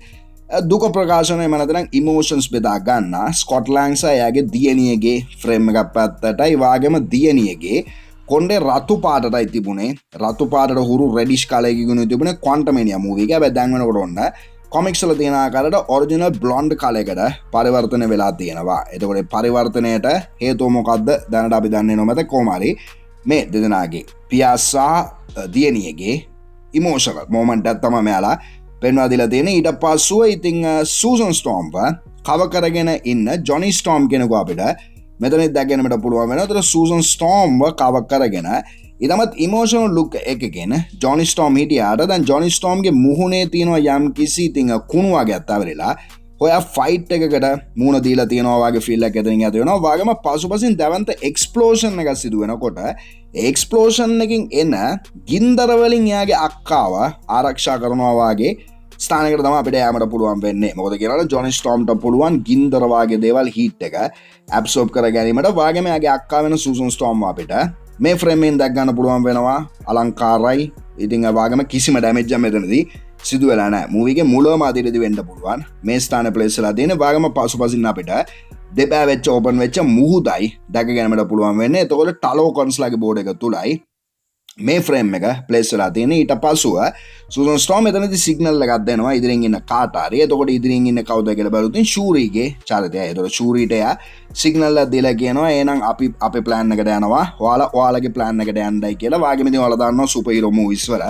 දුක ප්‍රකාශනය මනතනම් ඉමෝෂන්ස් බෙදා ගන්න ස්කොට්ලෑන්ඩ් සහ එයාගේ දියණියගේ ෆ්‍රේම් එකක් පැත්තටයි වාගේම දියණියගේ කොණ්ඩේ රතු පාටටයි තිබුණේ. රතු පාටට හුරු රෙඩිෂ් කලයකින් තිබුණේ ක්වොන්ටමේනියා මූවි එක. හැබැයි දැන් වෙනකොට ඔන්න කොමික්ස් වල තියෙන ආකාරයට ඔරිජිනල් බ්ලොන්ඩ් කලයකට පරිවර්තන වෙලා තියෙනවා. එතකොට පරිවර්තනයට හේතුව මොකද්ද දැනට අපි දන්නේ නොමැත. කොහොම හරි මේ දෙදෙනාගේ පියාසා දියණියගේ ඉමෝෂනල් මොමන්ට් එකක් තමයි මෙයාලා පෙන්වා දීලා තියෙන්නේ. ඊට පස්සෙ ඉතින් සූසන් ස්ටෝම්ව කව කරගෙන ඉන්න ජොනි ස්ටෝම් කෙනෙකු අපිට මෙතනත් දැක ගැනීමට පුළුවන් වෙනවා. ඒතර සූසන් ස්ටෝම්ව කව කරගෙන ඊටමත් ඉමෝෂනල් ලුක් එකකින් ජොනි ස්ටෝම් හිටියාට දැන් ජොනි ස්ටෝම්ගේ මුහුණේ තියෙනවා යම් කිසි ඉතින් කුණු වගේ අතවරලා ඔයා ෆයිට් එකකට මූණ දීලා තියෙනවා වගේ ෆීල් එකක් ඇතින් ඇති වෙනවා. වගේම පසුපසින් දැවන්ත එක්ස්ප්ලෝෂන් එකක් සිදු වෙනකොට එක්ස්ප්ලෝෂන් එකකින් එන ගින්දර වලින් එයාගේ අක්කාව ආරක්ෂා කරනවා වගේ ස්ථානයකට තමයි අපිට යෑමට පුළුවන් වෙන්නේ. මොකද කියනවනේ ජොනි ස්ටෝම්ට පුළුවන් ගින්දර වගේ දේවල් හීට් එක ඇබ්සෝබ් කර ගැනීමට. වගේම එයාගේ අක්කා වෙන සූසන් ස්ටෝම් අපිට මේ ෆ්‍රේම් එකෙන් දැක් ගන්න පුළුවන් වෙනවා. අලංකාරයි. ඉතින් වගේම කිසිම ඩැමේජ් එකක් මෙතනදී සිදු වෙලා නැහැ. මූවි එකේ මුලම අදිරේදී වෙන්න පුළුවන්. මේ ස්ථාන ප්ලේස් වෙලා තියෙන වගේම පසුපසින් අපිට දෙපෑ වෙච්ච ඕපන් වෙච්ච මුහුදයි දැක ගැනීමට පුළුවන් වෙන්නේ. එතකොට ටලෝ කොන්ස්ලාගේ බෝඩ් එක තුලයි මේ ෆ්‍රේම් එක ප්ලේස් වෙලා තියෙන්නේ. ඊට පස්සුව සූසන් ස්ටෝම් එතනදී සිග්නල් එකක් දෙනවා ඉදිරියෙන් ඉන්න කාට හරි. එතකොට ඉදිරියෙන් ඉන්න කවුද කියලා බලුවොත් ෂූරීගේ චරිතය. එතකොට ෂූරීට එයා සිග්නල් එකක් දීලා කියනවා එහෙනම් අපි අපේ ප්ලෑන් එකට යනවා. ඔයාලගේ ප්ලෑන් එකට යන්නයි කියලා. වාගෙම ඉතින් ඔයාලා දන්නවා සුපර් හීරෝ මූවිස් වල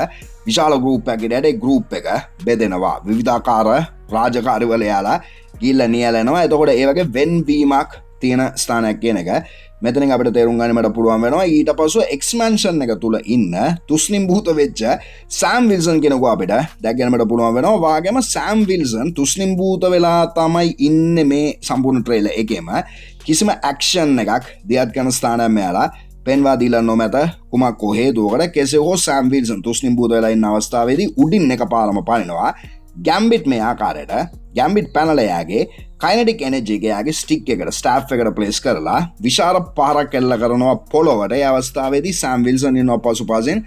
විශාල ගෲප් එකකට ඒ ගෲප් එක බෙදෙනවා. විවිධාකාර රාජකාරිවල යාලා ගිහිල්ලා නියැලෙනවා. එතකොට ඒ වගේ වෙන්වීමක් තියෙන ස්ථානයක් කියන එක මෙතනින් අපිට තේරුම් ගන්නට පුළුවන් වෙනවා. ඊට පස්සෙ එක්ස්පැන්ෂන් එක තුල ඉන්න තුස්නිම් භූත වෙච්ච සෑම් විල්සන් කෙනෙකු අපිට දැක ගැනීමට පුළුවන් වෙනවා. වාගේම සෑම් විල්සන් තුස්නිම් භූත වෙලා තමයි ඉන්නේ මේ සම්පූර්ණ ට්‍රේලර් එකේම. කිසිම ඇක්ෂන් එකක් දියත් කරන ස්ථානයක් මෙයාලා පෙන්වා දීලා නොමැත. කුමක් කොහේදෝකට කෙසේ හෝ සෑම් විල්සන් තුස්නිම් භූත වෙලා ඉන්න අවස්ථාවේදී උඩින් එකපාරම පනිනවා. ගැම්බිට් මේ ආකාරයට ගැම්බිට් පැනල යාගේ කයිනටික් එනර්ජි එක යාගේ ස්ටික් එකට ස්ටාෆ් එකට ප්ලේස් කරලා විශාල පහරක් එල්ල කරනවා පොළොවට. ඒ අවස්ථාවේදී සෑම් විල්සන් ඉන්නවා පසුපසින්.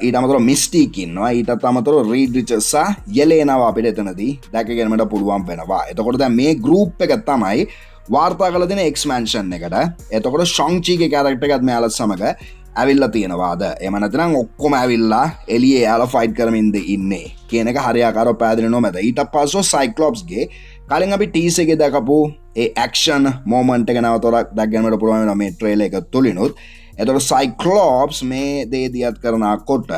ඊට අමතරව මිස්ටික් ඉන්නවා. ඊටත් අමතරව රීඩ් රිචර්ඩ්ස් සහ යෙලේනාව අපිට එතනදී දැක ගැනීමට පුළුවන් වෙනවා. එතකොට දැන් මේ ගෲප් එක තමයි වාර්තා කරලා දෙන එක්ස්පැන්ෂන් එකට. එතකොට ෂොන්ග්-චීගේ කැරක්ටර් එකත් මෙයාලත් සමග ඇවිල්ලා තියෙනවාද? එහෙම නැත්නම් ඔක්කොම ඇවිල්ලා එළියේ යාලා ෆයිට් කරමින්ද ඉන්නේ කියන එක හරියාකාරව පැහැදිලි නොමැත. ඊට පස්සෙ සයික්ලොප්ස්ගේ කලින් අපි ටීසර් එකේ දැකපු ඒ ඇක්ෂන් මොමන්ට් එක නැවතොරක් දැක් ගන්නට පුළුවන් වෙනවා මේ ට්‍රේලර් එක තුලිනුත්. එතකොට සයික්ලොප්ස් මේ දේ දියත් කරනකොට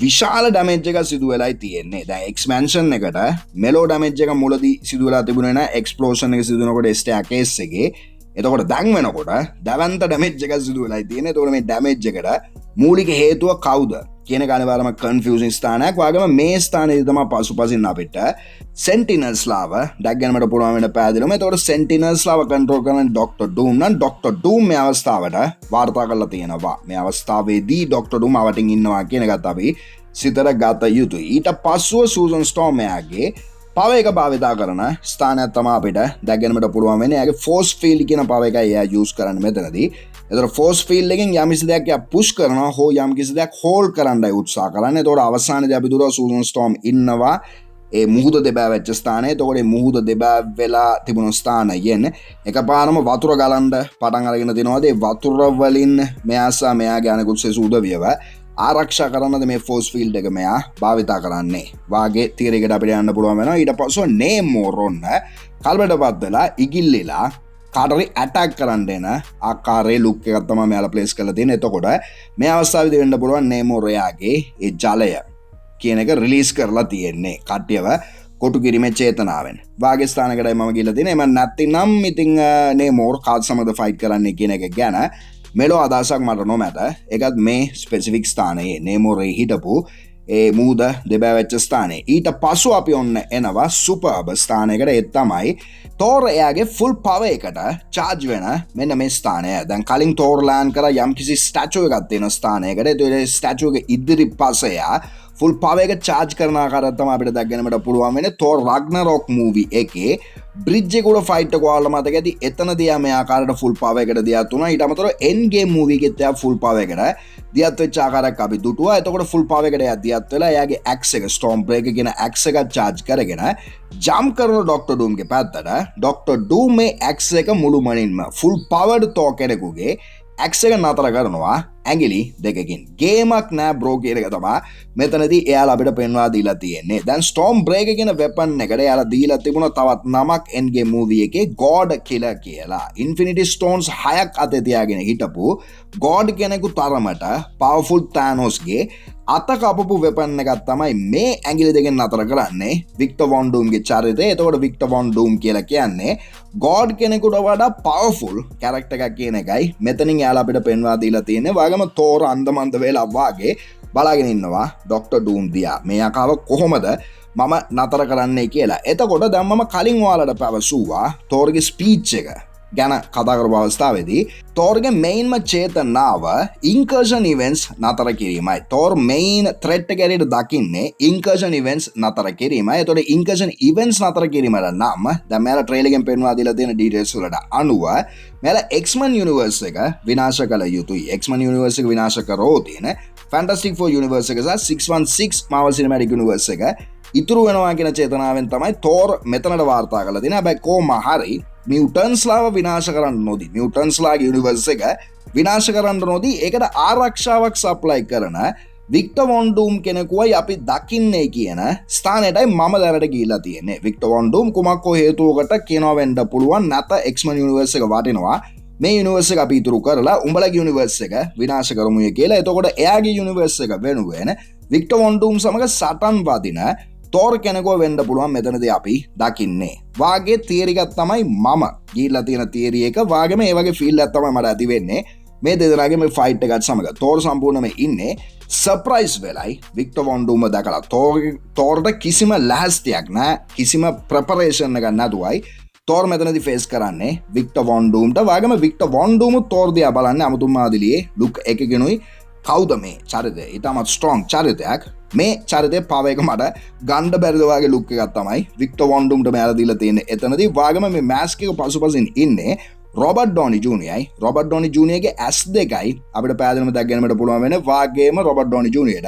විශාල ඩැමේජ් එකක් සිදු වෙලායි තියෙන්නේ. දැන් එක්ස්පැන්ෂන් එකට මෙලෝ ඩැමේජ් එක මුලදී සිදු වෙලා තිබුණේ නැහැ. එක්ස්ප්ලෝෂන් එක සිදු වෙනකොට ස්ටෑකේස් එකේ. එතකොට දැන් වෙනකොට දැවන්ත ඩැමේජ් එකක් සිදු වෙලායි තියෙන්නේ. එතකොට මේ ඩැමේජ් එකට මූලික හේතුව කවුද කියන කාරණාවම කන්ෆියුසින් ස්ථානයක්. වගේම මේ ස්ථානයේදී තමයි පසුපසින් අපිට සෙන්ටිනල්ස්ලාව දැක් ගැනීමට පුළුවන් වෙන පැහැදිලිවම. එතකොට සෙන්ටිනල්ස්ලාව කන්ට්‍රෝල් කරන ඩොක්ටර් ඩූම් නම් ඩොක්ටර් ඩූම් මේ අවස්ථාවට වාර්තා කරලා තියෙනවා. මේ අවස්ථාවේදී ඩොක්ටර් ඩූම් අවටින් ඉන්නවා කියන එකත් අපි සිතට ගත යුතුයි. ඊට පස්සෙ සූසන් ස්ටෝම් එයාගේ පව එක භාවිතා කරන ස්ථානයක් තමයි අපිට දැක්ගෙනමට පුළුවන් වෙන්නේ. එයාගේ ෆෝස් ෆීල්ඩ් කියන පව එකයි එයා යූස් කරන්නේ මෙතනදී. එතකොට ෆෝස් ෆීල්ඩ් එකෙන් යම්කිසි දෙයක් එයා පුෂ් කරනවා හෝ යම්කිසි දෙයක් හෝල්ඩ් කරන්නයි උත්සාහ කරන්නේ. එතකොට අවසානයේදී අපි දුරව සූසන් ස්ටෝම් ඉන්නවා ඒ මුහුද දෙබෑ වෙච්ච ස්ථානයේ. එතකොට මේ මුහුද දෙබෑ වෙලා තිබුණු ස්ථානයෙන් එකපාරම වතුර ගලන්න පටන් අරගෙන තිනවාද ඒ වතුර වලින් මෙයාසා මෙයාගේ අනෙකුත් සෙසු උදවියව ආරක්ෂා කරන්නද මේ ෆෝස් ෆීල්ඩ් එක මෙයා භාවිතා කරන්නේ වාගේ තීරයකට අපිට යන්න පුළුවන් වෙනවා. ඊට පස්සේ නේමෝර් ඔන්න කල්බඩපත් වෙලා ඉගිල්ලිලා කාටරි ඇටැක් කරන්න එන ආකාරයේ ලුක් එකක් තමයි මෙයාලා ප්ලේස් කරලා තියෙන්නේ. එතකොට මේ අවස්ථාවේදී වෙන්න පුළුවන් නේමෝර් එයාගේ ඒ ජලය කියන එක රිලීස් කරලා තියෙන්නේ කට්ටියව කොටු කිරීමේ චේතනාවෙන්. වාගේ ස්ථානකටයි මම ගිහලා තියෙන්නේ. එමන් නැත්නම් ඉතින් නේමෝර් කාත් සමග ෆයිට් කරන්නේ කියන එක ගැන මෙලෝ අදහසක් මට නොමැත. ඒකත් මේ ස්පෙසිෆික් ස්ථානයේ නේමෝරේ හිටපු ඒ මුහුද දෙබෑ වෙච්ච ස්ථානයේ. ඊට පසු අපි ඔන්න එනවා සුපර්බ් ස්ථානයකට. ඒ තමයි තෝර් එයාගේ ෆුල් පව එකට චාර්ජ් වෙන මෙන්න මේ ස්ථානය. දැන් කලින් තෝර් ලෑන්ඩ් කරා යම්කිසි ස්ටැචු එකක් තියෙන ස්ථානයකට. ඒ ස්ටැචු එක ඉදිරි පස්සේ ෆුල් පව එක චාර්ජ් කරන ආකාරයක් තමයි අපිට දැක්ගෙනමට පුළුවන් වෙන්නේ තෝර් රග්නරොක් මූවි එකේ බ්‍රිජ් එක උඩ ෆයිට් එක ඔයාලට මතක ඇති. එතනදී යා මේ ආකාරයට ෆුල් පව එකට දියත් වුණා. ඊට අමතරව එන්ඩ් ගේම් මූවි එකෙත් යා ෆුල් පව එකට දියත් වෙච්ච ආකාරයක් අපි දුටුවා. එතකොට ෆුල් පව එකට යා දියත් වෙලා එයාගේ ඇක්ස් එක ස්ටෝම් බ්‍රේකර් කියන ඇක්ස් එක චාර්ජ් කරගෙන ජම්ප් කරන ඩොක්ටර් ඩූම්ගේ පැත්තට ඩොක්ටර් ඩූම් මේ ඇක්ස් එක මුළුමනින්ම ෆුල් පවර්ඩ් තෝ කෙනෙකුගේ ඇක්ස් එක නතර කරනවා ඇඟිලි දෙකකින්. ගේමක් නෑ බ්‍රෝ කියන එක තමයි මෙතනදී එයාලා අපිට පෙන්වා දීලා තියෙන්නේ. දැන් ස්ටෝම් බ්‍රේකර් කියන වෙපන් එකට එයාලා දීලා තිබුණා තවත් නමක් එන්ඩ් ගේම් මූවි එකේ ගෝඩ් කිලර් කියලා. ඉන්ෆිනිටි ස්ටෝන්ස් 6ක් අතේ තියාගෙන හිටපු ගෝඩ් කෙනෙකු තරමට පවර්ෆුල් තානෝස්ගේ අත කපපු වෙපන් එකක් තමයි මේ ඇඟිලි දෙකෙන් නතර කරන්නේ වික්ටර් වොන් ඩූම්ගේ චරිතය. එතකොට වික්ටර් වොන් ඩූම් කියලා කියන්නේ ගෝඩ් කෙනෙකුට වඩා පවර්ෆුල් කැරක්ටර් එකක් කියන එකයි මෙතනින් එයාලා අපිට පෙන්වා දීලා තියෙන්නේ. වගේම තෝර අන්දමන්ද වෙලා වාගේ බලාගෙන ඉන්නවා ඩොක්ටර් ඩූම් දිහා මේ යකාව කොහොමද මම නතර කරන්නේ කියලා. එතකොට දැන් මම කලින් ඔයාලට පැවසුවා තෝර්ගේ ස්පීච් එක ගැන කතා කරපු අවස්ථාවේදී තෝර්ගේ මෙයින්ම චේතනාව ඉන්කර්ෂන් ඉවෙන්ට්ස් නතර කිරීමයි. තෝර් මෙයින් ත්‍රෙට් එක ඇරෙට දකින්නේ ඉන්කර්ෂන් ඉවෙන්ට්ස් නතර කිරීමයි. එතකොට ඉන්කර්ෂන් ඉවෙන්ට්ස් නතර කිරීමට නම් දැන් මෙයාලා ට්‍රේලර් එකෙන් පෙන්වා දීලා තියෙන ඩීටේල්ස් වලට අනුව මෙයාලා එක්ස්මන් යුනිවර්ස් එක විනාශ කළ යුතුයි. එක්ස්මන් යුනිවර්ස් එක විනාශ කරෝ තියෙන ෆැන්ටස්ටික් ෆෝර් යුනිවර්ස් එක සහ 616 මාවල් සිනමැටික් යුනිවර්ස් එක ඉතුරු වෙනවා කියන චේතනාවෙන් තමයි තෝර් මෙතනට වාර්තා කරලා තියෙන්නේ. හැබැයි කොහොම හරි මියුටන්ස්ලාව විනාශ කරන්න නොදී මියුටන්ස්ලාගේ යුනිවර්ස් එක විනාශ කරන්න නොදී ඒකට ආරක්ෂාවක් සප්ලයි කරන වික්ටර් වොන් ඩූම් කෙනෙකුවයි අපි දකින්නේ කියන ස්ථානයටයි මම දැනට ගිහිල්ලා තියෙන්නේ. වික්ටර් වොන් ඩූම් කුමක් හෝ හේතුවකට කියනවා වෙන්න පුළුවන් නැත එක්ස්මන් යුනිවර්ස් එක වටිනවා මේ යුනිවර්ස් එක අපි ඉතුරු කරලා උඹලගේ යුනිවර්ස් එක විනාශ කරමුය කියලා. එතකොට එයාගේ යුනිවර්ස් එක වෙනුවෙන් වික්ටර් වොන් ඩූම් සමග සටන් වදින තෝර් කෙනෙකුව වෙන්න පුළුවන් මෙතනදී අපි දකින්නේ. වාගේ තියරි එකක් තමයි මම ගිහිල්ලා තියෙන තියරි එක. වාගේම ඒ වගේ ෆීල් එකක් තමයි මට ඇති වෙන්නේ මේ දෙදෙනාගේ මේ ෆයිට් එකත් සමග. තෝර් සම්පූර්ණයෙන්ම ඉන්නේ සර්ප්‍රයිස් වෙලයි වික්ටර් වොන් ඩූම දැකලා. තෝර්ට කිසිම ලැහැස්තියක් නෑ, කිසිම ප්‍රෙපරේෂන් එකක් නැතුවයි තෝර් මෙතනදී ෆේස් කරන්නේ වික්ටර් වොන් ඩූම්ට. වාගේම වික්ටර් වොන් ඩූම තෝර් දිහා බලන්නේ අමුතුම ආදිලියේ ලුක් එකකිනුයි. කවුද මේ චරිතය? ඊටමත් ස්ට්‍රෝං චරිතයක්. මේ චරිතය පව එක මට ගණ්ඩ බැරිද වගේ ලුක් එකක් තමයි වික්ටර් වොන් ඩූම්ට මෙයාලා දීලා තියෙන්නේ එතනදී. වාගේම මේ මාස්ක් එක පසුපසින් ඉන්නේ රොබර්ට් ඩොනි ජූනියර්යි. රොබර්ට් ඩොනි ජූනියර්ගේ ඇස් දෙකයි අපිට පැහැදිලිවම දැක්ගෙනමට පුළුවන් වෙන්නේ. වාගේම රොබර්ට් ඩොනි ජූනියර්ට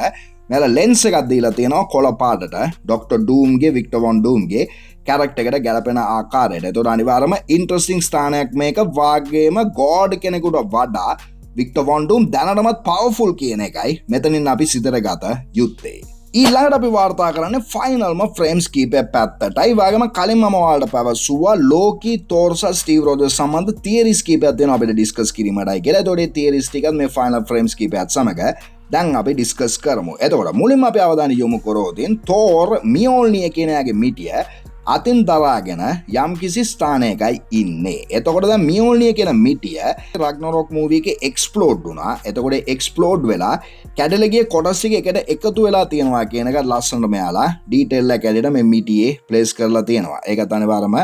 මෙයාලා ලෙන්ස් එකක් දීලා තියෙනවා කොළ පාටට ඩොක්ටර් ඩූම්ගේ වික්ටර් වොන් ඩූම්ගේ කැරක්ටර් එකට ගැලපෙන ආකාරයට. ඒතකොට අනිවාර්යයෙන්ම ඉන්ටරෙස්ටිං ස්ථානයක් මේක. වාගේම ගෝඩ් කෙනෙකුට වඩා වික්ටර් වොන් ඩූම් දැනටමත් පවර්ෆුල් කියන එකයි මෙතනින් අපි සිතට ගත යුත්තේ. ඊළඟට අපි වාර්තා කරන්නේ ෆයිනල්ම ෆ්‍රේම්ස් කීපයක් පැත්තටයි. වගේම කලින් මම ඔයාලට පැවසුවා ලෝකී තෝර් සහ ස්ටීව් රොජර්ස් සම්බන්ධ තියරිස් කීපයක් දෙනවා අපිට ඩිස්කස් කිරීමටයි කියලා. ඒතකොට මේ තියරිස් ටිකත් මේ ෆයිනල් ෆ්‍රේම්ස් කීපයත් සමග දැන් අපි ඩිස්කස් කරමු. එතකොට මුලින්ම අපි අවධානය යොමු කරෝතින් තෝර් මියෝල්නිය කියන යාගේ මිටිය අතින් දරාගෙන යම්කිසි ස්ථානයකයි ඉන්නේ. එතකොට දැන් මියෝල්නිය කියන මිටිය රග්නරොක් මූවි එකේ එක්ස්ප්ලෝඩ් වුණා. එතකොට එක්ස්ප්ලෝඩ් වෙලා කැඩලා ගිය කොටස් ටික එකට එකතු වෙලා තියෙනවා කියන එක ලස්සනට මෙයාලා ඩීටේල් එක ඇරෙලා මේ මිටියේ ප්ලේස් කරලා තියෙනවා. ඒකත් අනිවාර්යයෙන්ම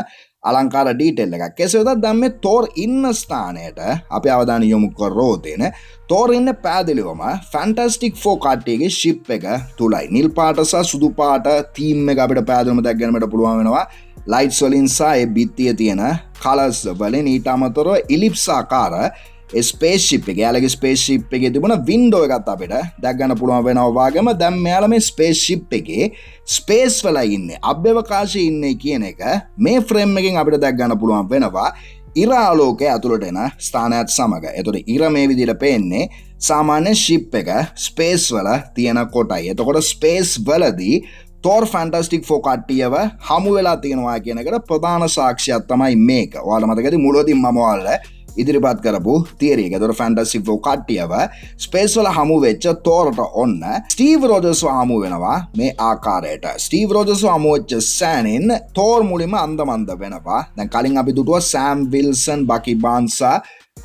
අලංකාර ඩීටේල් එකක්. කෙසේ වෙතත් දැන් මේ තෝර් ඉන්න ස්ථානයට අපි අවධානය යොමු කරෝතේන තෝර් ඉන්න පැහැදිලිවම ෆැන්ටස්ටික් 4 කට්ටියගේ ෂිප් එක තුලයි. නිල් පාට සහ සුදු පාට තීම් එක අපිට පැහැදිලිවම දැක් ගැනීමට පුළුවන් වෙනවා. ලයිට්ස් වලින් සහ ඒ බිත්තියේ තියෙන කලර්ස් වලින් ඊට අමතරව ඉලිප්ස් ආකාර ස්පේස් ෂිප් එක යාලගේ ස්පේස් ෂිප් එකේ තිබුණ වින්ඩෝ එකත් අපිට දැක් ගන්න පුළුවන් වෙනවා වගේම දැන් මෙයාලා මේ ස්පේස් ෂිප් එකේ ස්පේස් වල ඉන්නේ අභ්‍යවකාශයේ ඉන්නේ කියන එක මේ ෆ්‍රේම් එකෙන් අපිට දැක් ගන්න පුළුවන් වෙනවා ඉර ආලෝකය ඇතුළට එන ස්ථානයත් සමග. එතකොට ඉර මේ විදිහට පේන්නේ සාමාන්‍ය ෂිප් එක ස්පේස් වල තියෙන කොටයි. එතකොට ස්පේස් වලදී තෝර් ෆැන්ටස්ටික් 4 කට්ටියව හමු වෙලා තියෙනවා කියන එකට ප්‍රධාන සාක්ෂියක් තමයි මේක. ඔයාලා මතකද මුලදී මම ඔයාලා ඉදිරිපත් කරපු තියරි එක. ඒතර ෆැන්ටසි 4 කට්ටියව ස්පේස් වල හමු වෙච්ච තෝරට ඔන්න ස්ටීව් රෝජර්ස්ව හමු වෙනවා මේ ආකාරයට. ස්ටීව් රෝජර්ස්ව හමු වෙච්ච සෑනින් තෝර් මුලින්ම අන්දමන්ද වෙනවා. දැන් කලින් අපි දුටුවා සෑම් විල්සන්, බකි බාන්ස්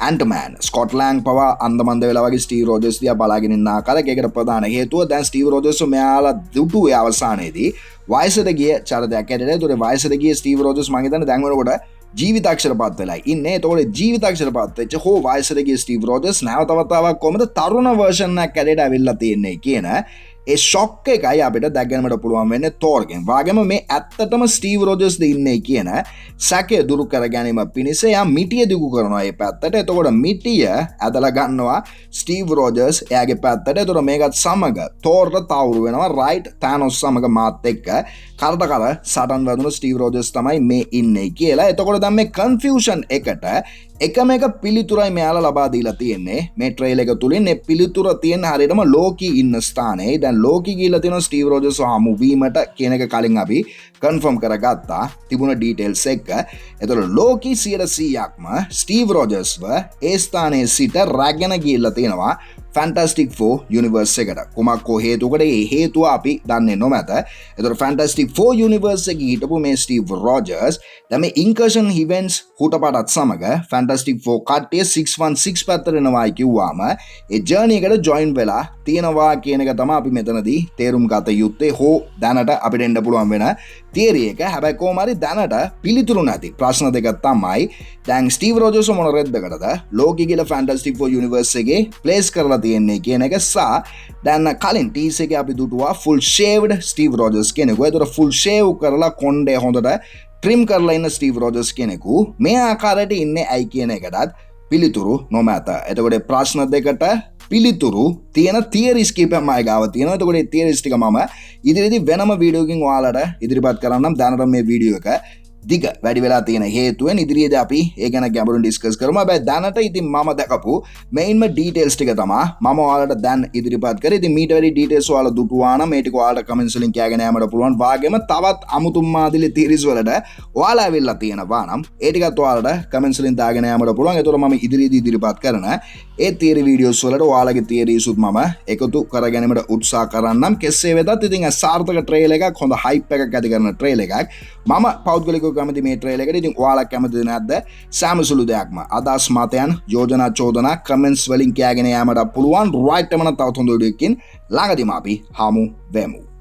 ඇන්ටමෑන්, ස්කොට්ලෑන්ඩ් පවා අන්දමන්ද වෙලා වගේ ස්ටීව් රෝජර්ස් දිහා බලාගෙන ඉන්න ආකාරයක. ඒකට ප්‍රධාන හේතුව දැන් ස්ටීව් රෝජර්ස් මෙයාලා දුටුවේ අවසානයේදී වයසට ගිය චරිතයක් ඇරෙලා. ඒතර වයසට ගිය ස්ටීව් රෝජර්ස් මම හිතන්නේ දැන් වෙනකොට ජීවිතක්ෂරපත් වෙලා ඉන්නේ. එතකොට ජීවිතක්ෂරපත් වෙච්ච හෝ වයසට ගිය ස්ටීව් රෝජර්ස් නැවත වතාවක් කොහමද තරුණ වර්ෂන් එකක් ඇරෙට ඇවිල්ලා තියෙන්නේ කියන ඒ ෂොක් එකයි අපිට දැක් ගැනීමට පුළුවන් වෙන්නේ තෝර්ගෙන්. වාගෙම මේ ඇත්තටම ස්ටීව් රෝජර්ස්ද ඉන්නේ කියන සැකය දුරු කර ගැනීම පිණිස යා මිටිය දිගු කරනවා මේ පැත්තට. එතකොට මිටිය ඇදලා ගන්නවා ස්ටීව් රෝජර්ස් එයාගේ පැත්තට. එතකොට මේකත් සමග තෝර්ට තවුරු වෙනවා රයිට් තානොස් සමග මාත් එක්ක කරට කර සටන් වැදුණු ස්ටීව් රෝජර්ස් තමයි මේ ඉන්නේ කියලා. එතකොට දැන් මේ කන්ෆියුෂන් එකට එකම එක පිළිතුරයි මෙයාලා ලබා දීලා තියෙන්නේ මේ ට්‍රේලර් එක තුලින්. මේ පිළිතුර තියෙන හරියටම ලෝකී ඉන්න ස්ථානයේ. දැන් ලෝකී ගිහිල්ලා තියෙනවා ස්ටීව් රෝජර්ස් හමු වීමට කියන එක කලින් අපි කන්ෆර්ම් කරගත්තා තිබුණ ඩීටේල්ස් එක. එතකොට ලෝකී 100%ක්ම ස්ටීව් රෝජර්ස්ව ඒ ස්ථානයේ සිට රැගෙන ගිහිල්ලා තියෙනවා ෆැන්ටස්ටික් 4 යුනිවර්ස් එකට. කුමක් හෝ හේතුවකට ඒ හේතුව අපි දන්නේ නොමැත. එතකොට ෆැන්ටස්ටික් 4 යුනිවර්ස් එකේ හිටපු මේ ස්ටීව් රෝජර්ස් දැන් මේ ඉන්කර්ෂන් ඉවෙන්ට්ස් හුටපටත් සමග ෆැන්ටස්ටික් 4 කට්ටිය 616 පැත්තට එනවා කිව්වාම ඒ ජර්නි එකට ජොයින් වෙලා තියෙනවා කියන එක තමයි අපි මෙතනදී තේරුම් ගත යුත්තේ. හෝ දැනට අපිට එන්න පුළුවන් වෙන තියරි එක. හැබැයි කොහොම හරි දැනට පිළිතුරු නැති ප්‍රශ්න දෙක තමයි දැන් ස්ටීව් රෝජර්ස් මොන රෙද්දකටද ලෝකී කියලා ෆැන්ටස්ටික් 4 යුනිවර්ස් එකේ ප්ලේස් කරලා තියෙන්නේ කියන එක සහ දැන් කලින් ටීස් එකේ අපි දුටුවා ෆුල් ෂේව්ඩ් ස්ටීව් රෝජර්ස් කෙනෙකු. ඒතර ෆුල් ෂේව් කරලා කොණ්ඩේ හොඳට ට්‍රිම් කරලා ඉන්න ස්ටීව් රෝජර්ස් කෙනෙකු මේ ආකාරයට ඉන්නේ ඇයි කියන එකටත් පිළිතුරු නොමැත. එතකොට ප්‍රශ්න දෙකට පිළිතුරු තියෙන තියරිස් කීපයක් මම ගාව තියෙනවා. එතකොට මේ තියරිස් ටික මම ඉදිරියේදී වෙනම වීඩියෝකින් ඔයාලට ඉදිරිපත් කරන්නම්. දැනට මේ වීඩියෝ එක දිග වැඩි වෙලා තියෙන හේතුවෙන් ඉදිරියේදී අපි ඒ ගැන ගැඹුරින් ඩිස්කස් කරමු. හැබැයි දැනට ඉතින් මම දැකපු මේන්ම ඩීටේල්ස් ටික තමයි මම ඔයාලට දැන් ඉදිරිපත් කරේ. ඉතින් මීට වැඩි ඩීටේල්ස් ඔයාලා දුටුවා නම් මේ ටික ඔයාලට කමෙන්ට්ස් වලින් කියගෙන යෑමට පුළුවන්. වාගෙම තවත් අමුතුම් මාදිලි තියරිස් වලට ඔයාලා ඇවිල්ලා තියෙනවා නම් ඒ ටිකත් ඔයාලට කමෙන්ට්ස් වලින් දාගෙන යෑමට පුළුවන්. ඒතකොට මම ඉදිරියේදී ඉදිරිපත් කරන ඒ තියරි වීඩියෝස් වලට ඔයාලගේ තියරිස් උත් මම එකතු කරගැනීමට උත්සාහ කරන්නම්. කෙසේ වෙතත් ඉතින් සාර්ථක ට්‍රේලර් එකක්, හොඳ හයිප් එකක් ඇති කරන ට්‍රේලර් එකක්. මම පෞද්ගලිකව කැමති මේ ට්‍රේලර් එකට. ඉතින් ඔයාලා කැමතිද නැද්ද? සෑම සුළු දෙයක්ම අදහස් මතයන් යෝජනා චෝදනා කමෙන්ට්ස් වලින් කියගෙන යාමට පුළුවන්. රයිට් එමන තවත් හොඳ වීඩියෝ එකකින් ළඟදීම අපි හමු වෙමු.